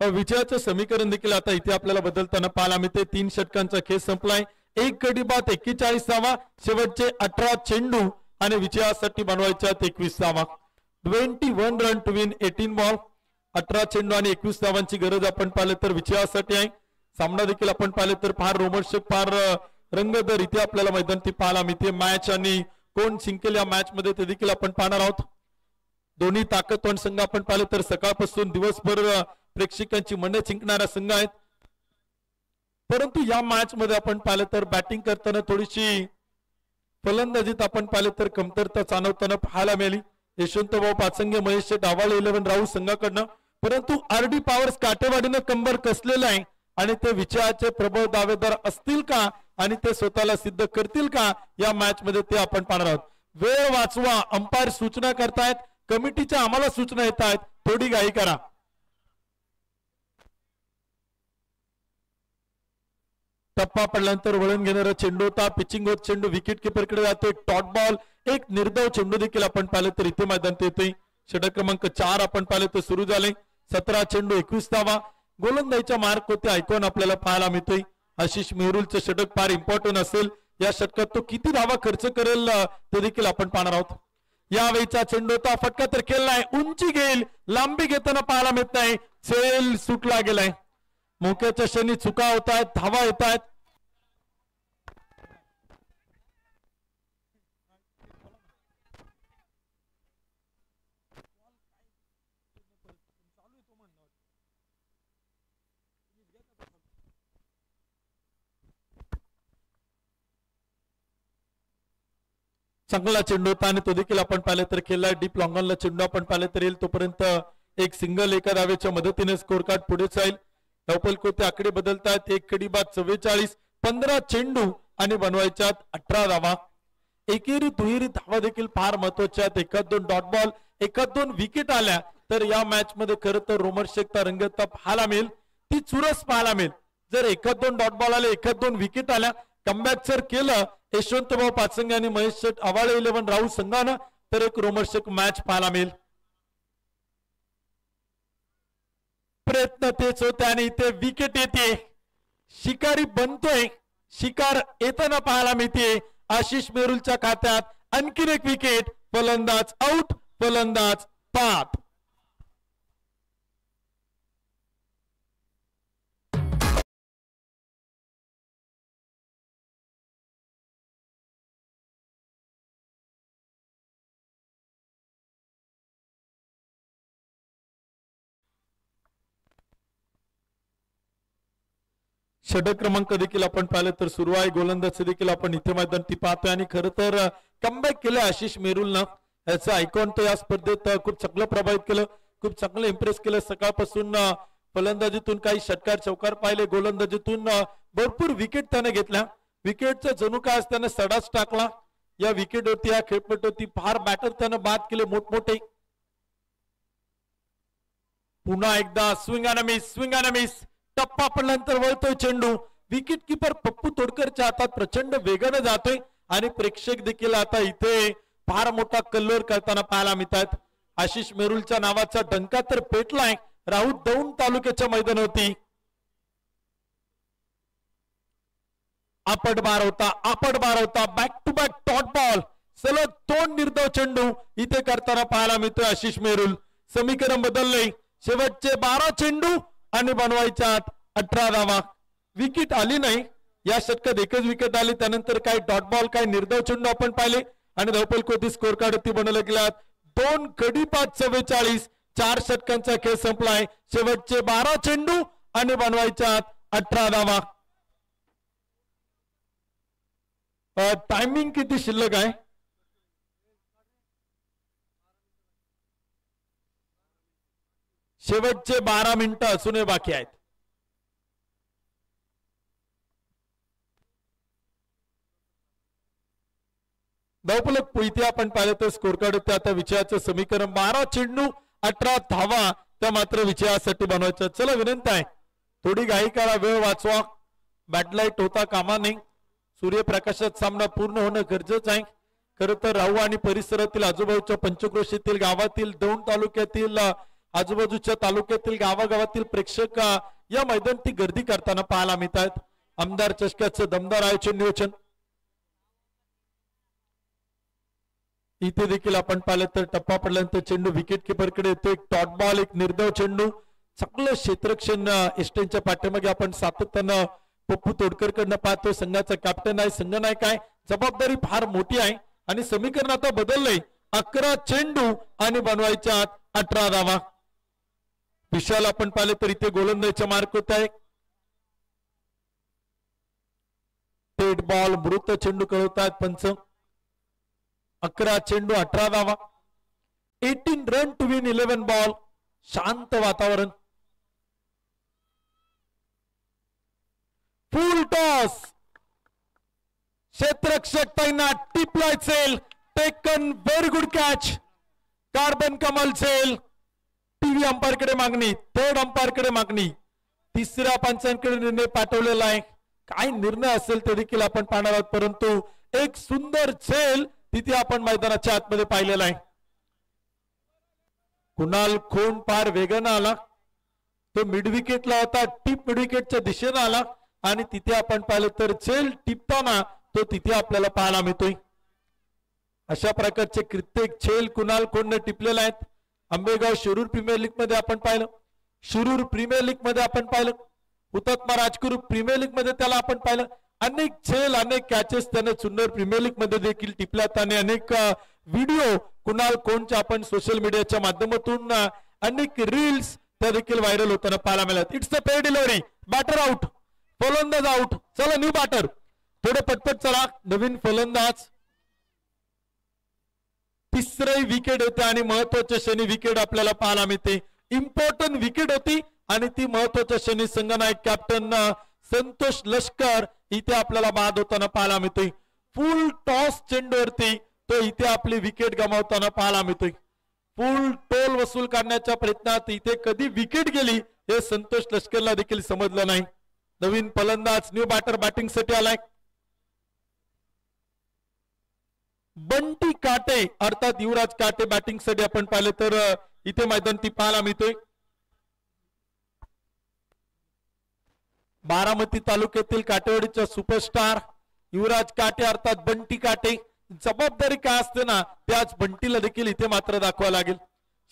S1: विजयाचं समीकरण देखील आता इथे आपल्याला बदलताना पाहायला मिळते. 3 षटकांचा खेळ संपलाय. 1 गडी बाद 41 धावा शेवटचे 18 चेंडू आणि विजयासाठी बनवायच्या 21 धावा. 21 रन टू विन 18 बॉल. 18 चेंडू आणि 21 धावांची गरज आपण पाहिले तर विजयासाठी आहे. सामना देखील आपण पाहिले तर फार रोमर्षक फार रंगतदार इथे आपल्याला मैदानी पाहायला मिळते. मॅच आणि कोण जिंकेल या मॅच मध्ये ते देखील आपण पाहणार आहोत. दोन्ही ताकदवान संघ आपण पाहिले तर सकाळपासून दिवसभर प्रेक्षकांची मने जिंकणारा संघ आहेत. परंतु या मॅच मध्ये आपण पाहिलं तर बॅटिंग करताना थोडीशी फलंदाजीत आपण पाहिले तर कमतरता जाणवताना पाहायला मिळाली. यशवंतभाऊ पाचंगे, महेश डावाळ 11 राहू संघाकडनं. परंतु आरडी पॉवर्स काटेवाडीनं कंबर कसलेलं आहे आणि ते विजयाचे प्रबळ दावेदार असतील का आणि ते स्वतःला सिद्ध करतील का या मॅच मध्ये ते आपण पाहणार आहोत. वेळ वाचवा, अंपायर सूचना करतायत, कमिटीच्या आम्हाला सूचना येत आहेत, थोडी घाई करा. टप्पा पडल्यानंतर वळण घेणारा चेंडू होता. पिचिंग होत चेंडू विकेट किपरकडे जातो. एक टॉट बॉल, एक निर्धाव चेंडू देखील आपण पाहिले तर इथे मैदानात येतोय. षटक क्रमांक 4 आपण पाहिले तर सुरू झाले. 17 चेंडू 21 धावा. गोलंदाजीच्या मार्क होते ऐकून आपल्याला पाहायला मिळतोय. आशिष मेहरुलचं षटक फार इम्पॉर्टंट असेल. या षटकात तो किती धावा खर्च करेल ते देखील आपण पाहणार आहोत. यावेळीचा चेंडू होता, फटका तर केलाय, उंची घेईल, लांबी घेताना पाहायला मिळत नाही. सेल सुटला गेलाय. मोक्याच्या क्षणी चुका होत आहेत, धावा येत आहेत. चांगला चेंडू होता आणि तो देखील आपण पाहिलं तर केला. डीप लॉंगॉनला चेंडू आपण पाहिलं तर येईल. तोपर्यंत एक सिंगल एका धावेच्या मदतीने स्कोर कार्ड पुढे जाईल. धावपलकोते आकडे बदलतात. एक कडी बाद 44, 15 चेंडू आणि बनवायच्यात 18 धावा. एकेरी दुहेरी धावा देखील फार महत्वाच्या आहेत. एखाद 2 डॉट बॉल, एखाद 2 विकेट आल्या तर या मॅच मध्ये खरं तर रोमर्षकता रंगतता पाहायला मिळेल, ती चुरस पाहायला मिळेल. जर एखाद 2 डॉट बॉल आले, एखाद 2 विकेट आल्या, कमबॅक जर केलं यशवंतभाऊ पाचंगे आणि महेश शेठ आवाळे 11 राहू संघानं तर एक रोमर्षक मॅच पाहायला मिळेल. प्रयत्न तेच होते आणि इथे विकेट येते. शिकारी बनतोय, शिकार येताना पाहायला मिळते. आशिष मेहरुलच्या खात्यात आणखीन एक विकेट. फलंदाज आउट, फलंदाज बाद. षटक क्रमांक देखील आपण पाहिलं तर सुरू आहे. गोलंदाज देखील आपण इथे मैदानी पाहतोय आणि खरं तर कमबॅक केलं आशिष मेहरुलनं. याचं आयकॉन तो या स्पर्धेत खूप चांगलं प्रभावित केलं, खूप चांगलं इम्प्रेस केलं. सकाळपासून फलंदाजीतून काही षटकार चौकार पाहिले, गोलंदाजीतून भरपूर विकेट त्याने घेतल्या. विकेटचा जणू काय त्याने सडाच टाकला. या विकेटवरती या खेळपट्टीवरती फार बॅटर त्यानं बाद केले मोठमोठे. पुन्हा एकदा swing and miss, swing and miss. टप्पा पडल्यानंतर वळतोय चेंडू. विकेट किपर पप्पू तोडकरच्या हातात प्रचंड वेगाने जातोय आणि प्रेक्षक देखील आता इथे फार मोठा कल्लोळ करताना पाहायला मिळतात. आशिष मेहरुलच्या नावाचा डंका तर पेटलाय राऊत दौंड तालुक्याच्या मैदानावरती. आपट बार होता, आपट बार होता. बॅक टू बॅक टॉट बॉल, सलग 2 निर्धाव चेंडू इथे करताना पाहायला मिळतोय आशिष मेहरुल. समीकरण बदलले. शेवटचे 12 चेंडू आणि बनवायच्यात 18 धावा. विकेट आली नाही या षटकात, एकच विकेट आली. त्यानंतर काही डॉट बॉल, काही निर्धाव चेंडू आपण पाहिले आणि धावपलकोती स्कोर कार्ड बनवले गेल्यात. 2 कडी बाद 44. 4 षटकांचा खेळ संपलाय. शेवटचे 12 चेंडू आणि बनवायच्यात 18 धावा. टायमिंग किती शिल्लक आहे? शेवटचे 12 मिनिटं असूनही बाकी आहेत. धावपलक इथे आपण पाहिलं तर स्कोर कार्ड होते. आता विजयाचं समीकरण 12 चेंडू 18 धावा त्या मात्र विजयासाठी बनवायचं. चला विनंती आहे थोडी घाई करा, वेळ वाचवा. बॅटलाईट होता कामा नाही. सूर्यप्रकाशात सामना पूर्ण होणं गरजेचं आहे. खरं तर राहू आणि परिसरातील आजूबाजूच्या पंचक्रोशीतील गावातील दौंड तालुक्यातील आजूबाजूच्या तालुक्यातील गावागावातील प्रेक्षक या मैदानाची गर्दी करताना पाहायला मिळतात. आमदार चषकाचं दमदार आयोजन नियोजन. इथे देखील आपण पाहिलं तर टप्पा पडल्यानंतर चेंडू विकेट किपरकडे येतो. एक डॉट बॉल, एक निर्धाव चेंडू. चांगलं क्षेत्ररक्षण एस्टेनच्या पाठीमागे आपण सातत्यानं पप्पू तोडकर कडनं पाहतो. संघाचा कॅप्टन आहे, संघ नायक आहे, जबाबदारी फार मोठी आहे आणि समीकरण आता बदललंय. 11 चेंडू आणि बनवायच्या 18 धावा. विशाल आपण पाहिले तर इथे गोलंदाजीचा मार्क होत आहे. थेट बॉल, मृत चेंडू कळवतात पंच. 11 चेंडू 18 धावा. 18 रन टू विन 11 बॉल. शांत वातावरण. फुल टॉस. क्षेत्ररक्षक तैनात. टिपलाय सेल. टेकन. Very good catch. कार्बन कमल सेल. टीव्ही अंपायर कडे मागणी, थर्ड अंपायर कडे मागणी, तिसऱ्या पंचांकडे निर्णय पाठवलेला आहे. काय निर्णय असेल ते देखील आपण पाहणार आहोत. परंतु एक सुंदर झेल तिथे आपण मैदानाच्या आतमध्ये पाहिलेला आहे. कुणाल खोन फार वेगानं आला. तो मिड विकेटला होता. टिप मिड विकेटच्या दिशेने आला आणि तिथे आपण पाहिलं तर झेल टिपताना तो तिथे आपल्याला पाहायला मिळतोय. अशा प्रकारचे कित्येक झेल कुणाल खोनने टिपलेले आहेत. आंबेगाव शिरूर प्रीमियर लीग मध्ये आपण पाहिलं, शिरूर प्रीमियर लीग मध्ये आपण पाहिलं, हुतात्मा राजगुरू प्रीमियर लीग मध्ये त्याला आपण पाहिलं. अनेक झेल, अनेक कॅचेस त्याने चुन्नर प्रीमियर लीग मध्ये देखील टिपल्यात आणि अनेक व्हिडिओ कुणाल खोनच्या आपण सोशल मीडियाच्या माध्यमातून अनेक रील्स त्या देखील व्हायरल होताना पाहायला मिळतात. It's a fair delivery. Batter out, फलंदाज आउट. चला न्यू बॅटर. थोडे पटपट चला. नवीन फलंदाज. तिसरी विकेट होते आणि महत्वाच्या क्षणी विकेट आपल्याला पाहायला मिळते. इम्पॉर्टंट विकेट होती आणि ती महत्वाच्या क्षणी संघनायक कॅप्टन संतोष लष्कर इथे आपल्याला बाद होताना पाहायला मिळतोय. फुल टॉस चेंडूवरती तो इथे आपली विकेट गमावताना पाहायला मिळतोय. फुल टोल वसूल करण्याच्या प्रयत्नात इथे कधी विकेट गेली हे संतोष लष्करला देखील समजलं नाही. नवीन फलंदाज, न्यू बॅटर बॅटिंग साठी आलाय. बंटी काटे अर्थात युवराज काटे बॅटिंग साठी आपण पाहिलं तर इथे मैदान ती पाहायला मिळतोय. बारामती तालुक्यातील काटेवाडीचा सुपरस्टार युवराज काटे अर्थात बंटी काटे. जबाबदारी काय असते ना त्याच बंटीला देखील इथे मात्र दाखवा लागेल.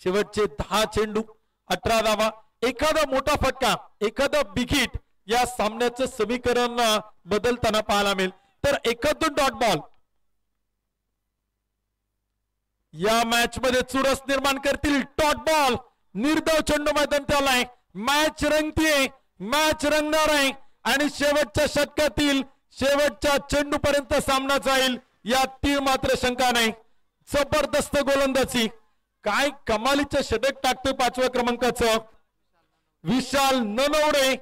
S1: शेवटचे 10 चेंडू 18 धावा. एखादा मोठा फटका, एखादा बिग हिट या सामन्याचं समीकरण बदलताना पाहायला मिळेल. तर एखादं डॉट बॉल या मॅच मध्ये चुरस निर्माण करतील. डॉट बॉल, निर्धाव चेंडू मैदान त्यालाय. मॅच रंगतीये, मॅच रंगणार आहे आणि शेवटच्या षटकातील शेवटच्या चेंडू पर्यंत सामना जाईल यात ती मात्र शंका नाही. जबरदस्त गोलंदाजी. काय कमालीचं षटक टाकतोय 5व्या क्रमांकाचं विशाल ननवडे.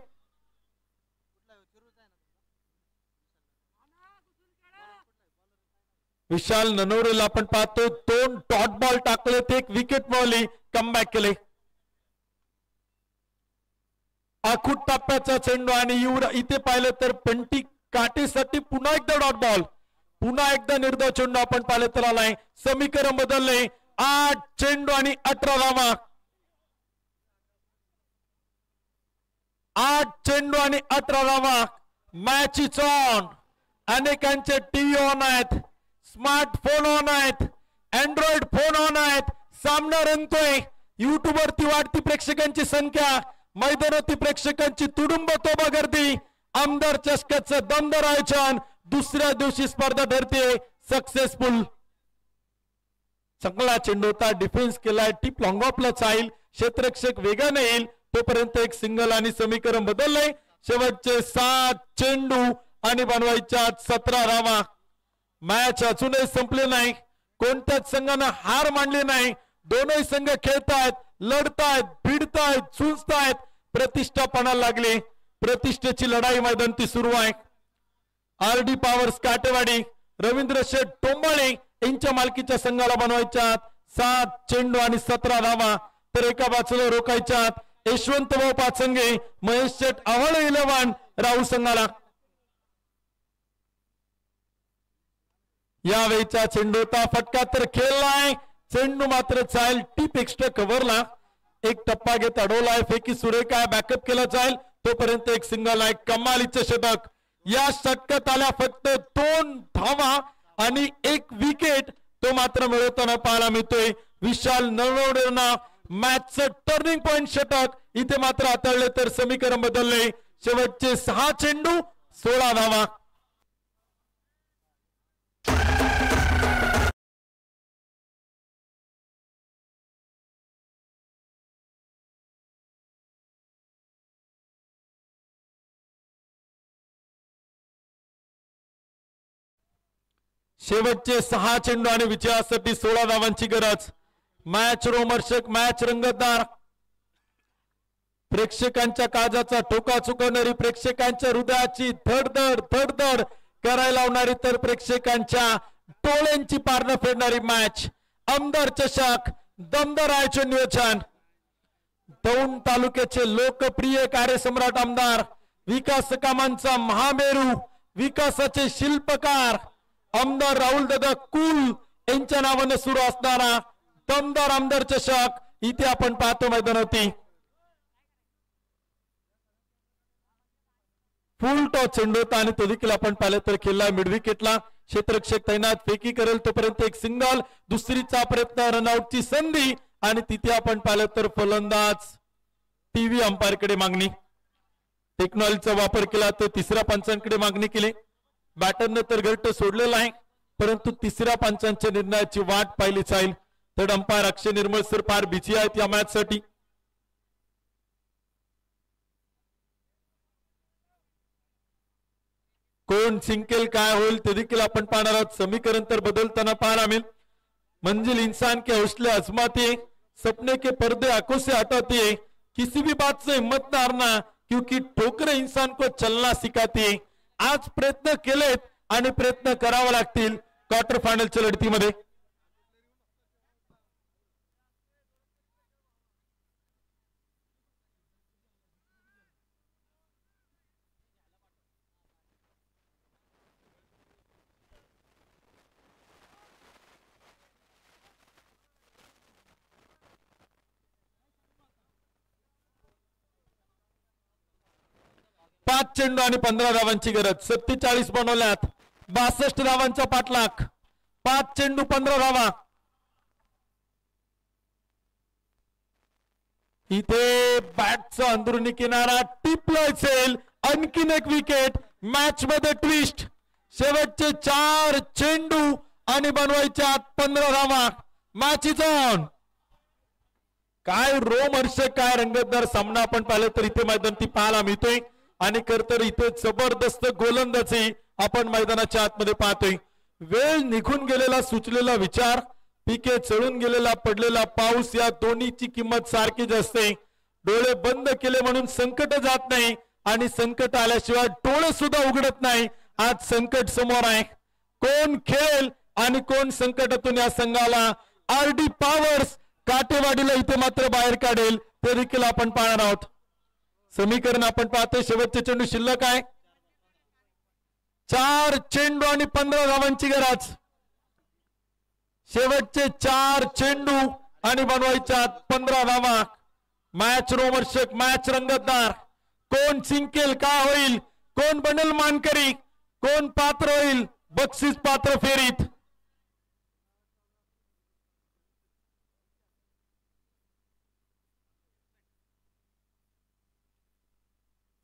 S1: विशाल ननवरेला आपण पाहतो 2 डॉट बॉल टाकले, ते एक विकेट मिळवली, कमबॅक केले. आखूट टप्प्याचा चेंडू आणि इथे पाहिलं तर पंटी काटेसाठी पुन्हा एकदा डॉट बॉल, पुन्हा एकदा निर्धाव चेंडू आपण पाहिलं तर आलाय. समीकरण बदलले. 8 चेंडू आणि 18 धावा. 8 चेंडू आणि 18 धावा. Match is on. अनेकांचे टीव्ही ऑन आहेत, स्मार्टफोन ऑन आहेत, अँड्रॉइड फोन ऑन आहेत. सामना रंगतोय. युट्यूब वरती वाढती प्रेक्षकांची संख्या, मैदानातील प्रेक्षकांची तुडुंब तोबा गर्दी. आमदार चषकाचं दमदार आयोजन. दुसऱ्या दिवशी स्पर्धा ठरते सक्सेसफुल. चांगला चेंडू होता, डिफेन्स केलाय, टिप लॉंग ऑफला जाईल, क्षेत्ररक्षक वेगाने येईल तोपर्यंत एक सिंगल आणि समीकरण बदललंय. शेवटचे 7 चेंडू आणि बनवायच्या 17 धावा. मॅच अजूनही संपले नाही. कोणत्याच संघानं हार मानली नाही. दोनही संघ खेळतायत, लढतायत, भिडतायत, झुंजतायत. प्रतिष्ठा पणाला लागली. प्रतिष्ठेची लढाई मैदान ती सुरू आहे. आरडी पॉवर्स काटेवाडी, रवींद्र शेठ टोंबाळे यांच्या मालकीच्या संघाला बनवायच्या 7 चेंडू आणि 17 धावा. तर एका बाजूला रोखायच्या यशवंत भाऊ पाचंगे, महेश शेठ आव्हाड 11 राहुल संघाला. यावेळीचा चेंडू होता, फटका तर खेळलाय, चेंडू मात्र जाईल टीप एक्स्ट्रा कव्हरला. एक टप्पा घेत अडवलाय, फेकी सुरेख आहे, बॅकअप केला जाईल तोपर्यंत एक सिंगल आहे. कमालीचं षटक. या षटकात आल्या फक्त 2 धावा आणि 1 विकेट. तो मात्र मिळवताना पाहायला मिळतोय. विशाल नरवडेंना मॅचचं टर्निंग पॉइंट षटक इथे मात्र हाताळले तर समीकरण बदलले. शेवटचे 6 चेंडू 16 धावा. शेवटचे 6 चेंडू आणि विजयासाठी 16 धावांची गरज. मॅच रोमर्षक, मॅच रंगतदार, प्रेक्षकांच्या काळजाचा ठोका चुकवणारी, प्रेक्षकांच्या हृदयाची धडधड धडधड करायला लावणारी, तर प्रेक्षकांच्या टोळ्यांची पारणं फेडणारी मॅच. आमदार चषक, दमदार आयोजन नियोजन. दौंड तालुक्याचे लोकप्रिय कार्यसम्राट आमदार, विकास कामांचा महामेरू, विकासाचे शिल्पकार आमदार राहुल दादा कुल यांच्या नावाने सुरू असणारा दमदार आमदार चषक इथे आपण पाहतो मैदानावरती. फुल टॉस चेंडू होता आणि तो देखील आपण पाहिलं तर खेळला मिड विकेटला. क्षेत्ररक्षक तैनात, फेकी करेल तोपर्यंत एक सिंगल, दुसरीचा प्रयत्न, रनआउटची संधी आणि तिथे आपण पाहिलं तर फलंदाज टीव्ही अंपायर कडे मागणी. टेक्नॉलॉजीचा वापर केला तर तिसऱ्या पंचांकडे मागणी केली. बॅटरने तर घरट सोडलेला आहे परंतु तिसऱ्या पंचांच्या निर्णयाची वाट पाहिली जाईल. थर्ड अंपायर अक्षय निर्मळ सर फार बिझी आहेत या मॅच साठी. कोण जिंकेल काय होईल ते देखील आपण पाहणार आहोत. समीकरण तर बदलताना पाहायला मिळेल. मंजिल इंसान के हौसले आजमाते, सपने के पर्दे आंखों से हटाते, किसी भी बात से हिम्मत न हारना क्योंकि ठोकरे इंसान को चलना सिखाते. आज प्रयत्न केलेत आणि प्रयत्न करावे लागतील क्वार्टर फायनलच्या लढतीमध्ये. पाच चेंडू आणि 15 धावांची गरज. 47 बनवल्यात, 62 धावांचा पाठलाग. 5 चेंडू 15 धावा. इथे बॅटचा अंदरुनी किनारा टिपला असेल. आणखीन एक विकेट, मॅच मध्ये ट्विस्ट. शेवटचे 4 चेंडू आणि बनवायच्या 15 धावा. Match is on. काय रोमहर्षक, काय रंगतदार सामना आपण पाहिलं तर इथे मैदान ती पाहायला मिळतोय. आणि खरतर इथे जबरदस्त गोलंदाजी आपण मैदानाच्या आतमध्ये पाहतोय. वेळ निघून गेलेला सुचलेला विचार, पिके चढून गेलेला पडलेला पाऊस, या दोन्हीची किंमत सारखीच असते. डोळे बंद केले म्हणून संकट जात नाही आणि संकट आल्याशिवाय डोळे सुद्धा उघडत नाही. आज संकट समोर आहे. कोण खेळेल आणि कोण संकटातून या संघाला आरडी पॉवर्स काटेवाडीला इथे मात्र बाहेर काढेल ते देखील आपण पाहणार आहोत. समीकरण आपण पाहतोय. शेवटचे चेंडू शिल्लक आहे. 4 चेंडू आणि 15 धावांची गरज. शेवटचे 4 चेंडू आणि बनवायच्या 15 धावा. मॅच रोमहर्षक, मॅच रंगतदार. कोण जिंकेल काय होईल, कोण बनेल मानकरी, कोण पात्र होईल बक्षीस पात्र फेरीत.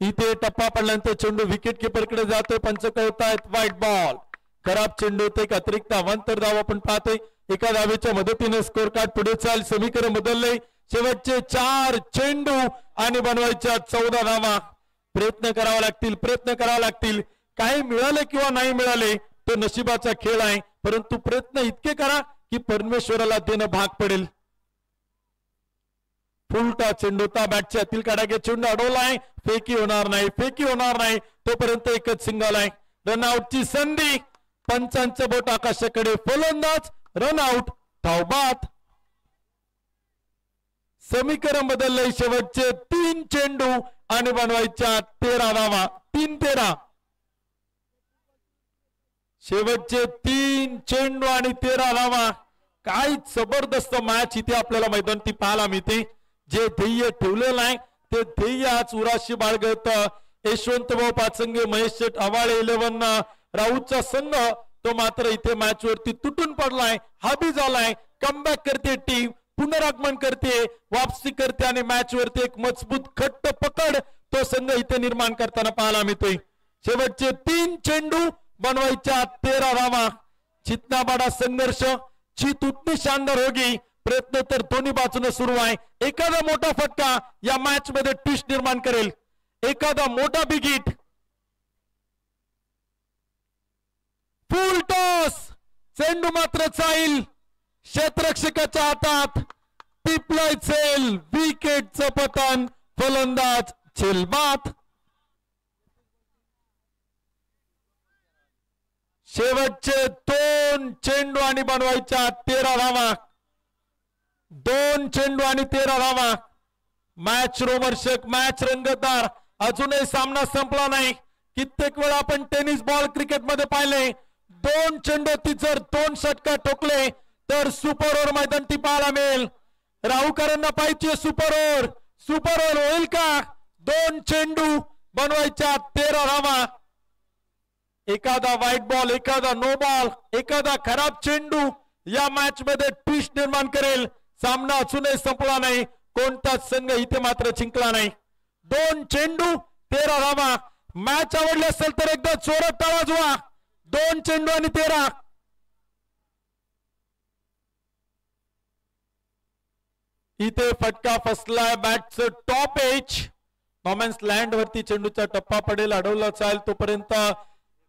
S1: इथे टप्पा पडल्यानंतर चेंडू विकेट किपर कडे जातोय. पंच कळतायत व्हाईट बॉल. खराब चेंडू होते. एक अतिरिक्त अवांतर धाव आपण पाहतोय. एका धावेच्या मदतीने स्कोर कार्ड पुढे चाल. समीकरण बदलले. शेवटचे 4 चेंडू आणि बनवायच्या 14 धावा. प्रयत्न करावा लागतील, प्रयत्न करावे लागतील. काही मिळाले किंवा नाही मिळाले तो नशिबाचा खेळ आहे परंतु प्रयत्न इतके करा की परमेश्वराला देणं भाग पडेल. फुलटा चेंडूता बॅटच्या आतील काढा. चेंडू अडवलाय, फेकी होणार नाही, फेकी होणार नाही. तोपर्यंत एकच सिंगल आहे. रनआउटची संधी. पंचांचं बोट आकाशाकडे. फलंदाज रनआउट, धावबाद. समीकरण बदलले. शेवटचे 3 चेंडू आणि बनवायच्या 13 धावा. 3-13. शेवटचे 3 चेंडू आणि 13 धावा. काय जबरदस्त मॅच इथे आपल्याला मैदानी पाहायला मिळते. जे ध्येय ठेवलेलं आहे ते ध्येय आज उराशी बाळगत यशवंत भाऊ पाचंगे, महेश शेठ आवाळे 11 राऊतचा संघ तो मात्र इथे मॅच वरती तुटून पडलाय, हाबी झालाय. कमबॅक करते टीम, पुनरागमन करते, वापसी करते आणि मॅच वरती एक मजबूत घट्ट पकड तो संघ इथे निर्माण करताना पाहायला मिळतोय. शेवटचे 3 चेंडू बनवायच्या 13 धावा. जितना बडा संघर्ष, जीत उतनी शानदार होगी. प्रयत्न तर दोन्ही बाजूने सुरू आहे. एखादा मोठा फटका या मॅच मध्ये ट्विस्ट निर्माण करेल, एखादा मोठा बिग हिट. फुल टॉस, चेंडू मात्र जाईल क्षेत्ररक्षकाच्या हातात. टिपलाय झेल, विकेटचं पतन, फलंदाज झेलबाद. शेवटचे 2 चेंडू आणि बनवायच्या 13 धावा. 2 चेंडू आणि 13 धावा. मॅच रोमर्षक, मॅच रंगतदार. अजूनही सामना संपला नाही. कित्येक वेळा आपण टेनिस बॉल क्रिकेट मध्ये पाहिले, 2 चेंडू जर 2 षटकार ठोकले तर सुपर ओव्हर मैदान ती पाहायला मिळेल. राहुकरांना पाहिजे सुपर ओव्हर. सुपर ओव्हर होईल का? 2 चेंडू बनवायच्या 13 धावा. एखादा व्हाईट बॉल, एखादा नो बॉल, एखादा खराब चेंडू या मॅच मध्ये ट्विस्ट निर्माण करेल. सामना अजूनही संपला नाही, कोणताच संघ इथे मात्र जिंकला नाही. 2 चेंडू 13 धावा. मॅच आवडली असेल तर एकदा जोरात टाळ्या वाजवा. 2 चेंडू आणि 13. इथे फटका फसलाय, बॅटचं टॉप एज. नॉमॅन्स लँड वरती चेंडूचा टप्पा पडेल, अडवला जाईल. तोपर्यंत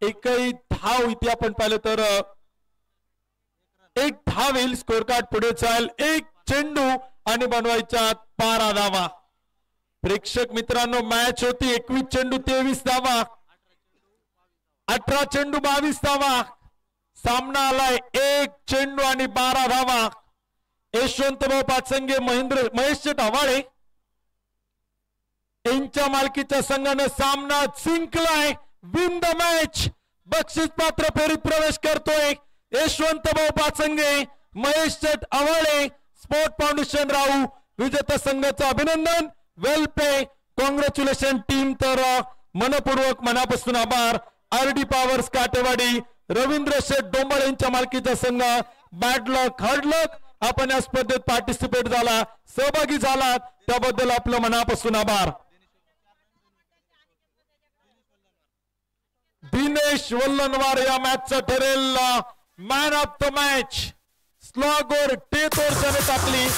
S1: एकही धाव इथे आपण पाहिलं तर 1 धाव येईल. स्कोर कार्ड पुढे जाईल. 1 चेंडू आणि बनवायच्या 12 धावा. प्रेक्षक मित्रांनो, मॅच होती 21 चेंडू 23 धावा. 18 चेंडू 22 धावा. सामना आलाय 1 चेंडू आणि 12 धावा. यशवंतभाऊ पाचंगे, महेश ढवाळे यांच्या मालकीच्या संघाने सामना जिंकलाय. Win the match. बक्षीस पात्र फेरीत प्रवेश करतोय यशवंतभाऊ पाचंगे, महेश ढवाळे, स्पोर्ट फाउंडेशन राहू. विजेता संघाचं अभिनंदन. वेल प्ले, कॉंग्रॅच्युलेशन टीम. तर मनपूर्वक मनापासून आभार. आरडी पॉवर्स काटेवाडी, रवींद्र शेठ डोंबळ यांच्या मालकीचा संघ. बॅड लक, हार्ड लक. आपण या स्पर्धेत पार्टिसिपेट झाला, सहभागी झालात, त्याबद्दल आपलं मनापासून आभार. दिनेश वल्लनवार या मॅचचा ठरेल man of the match. Slog वर टेतोर त्याने टाकली.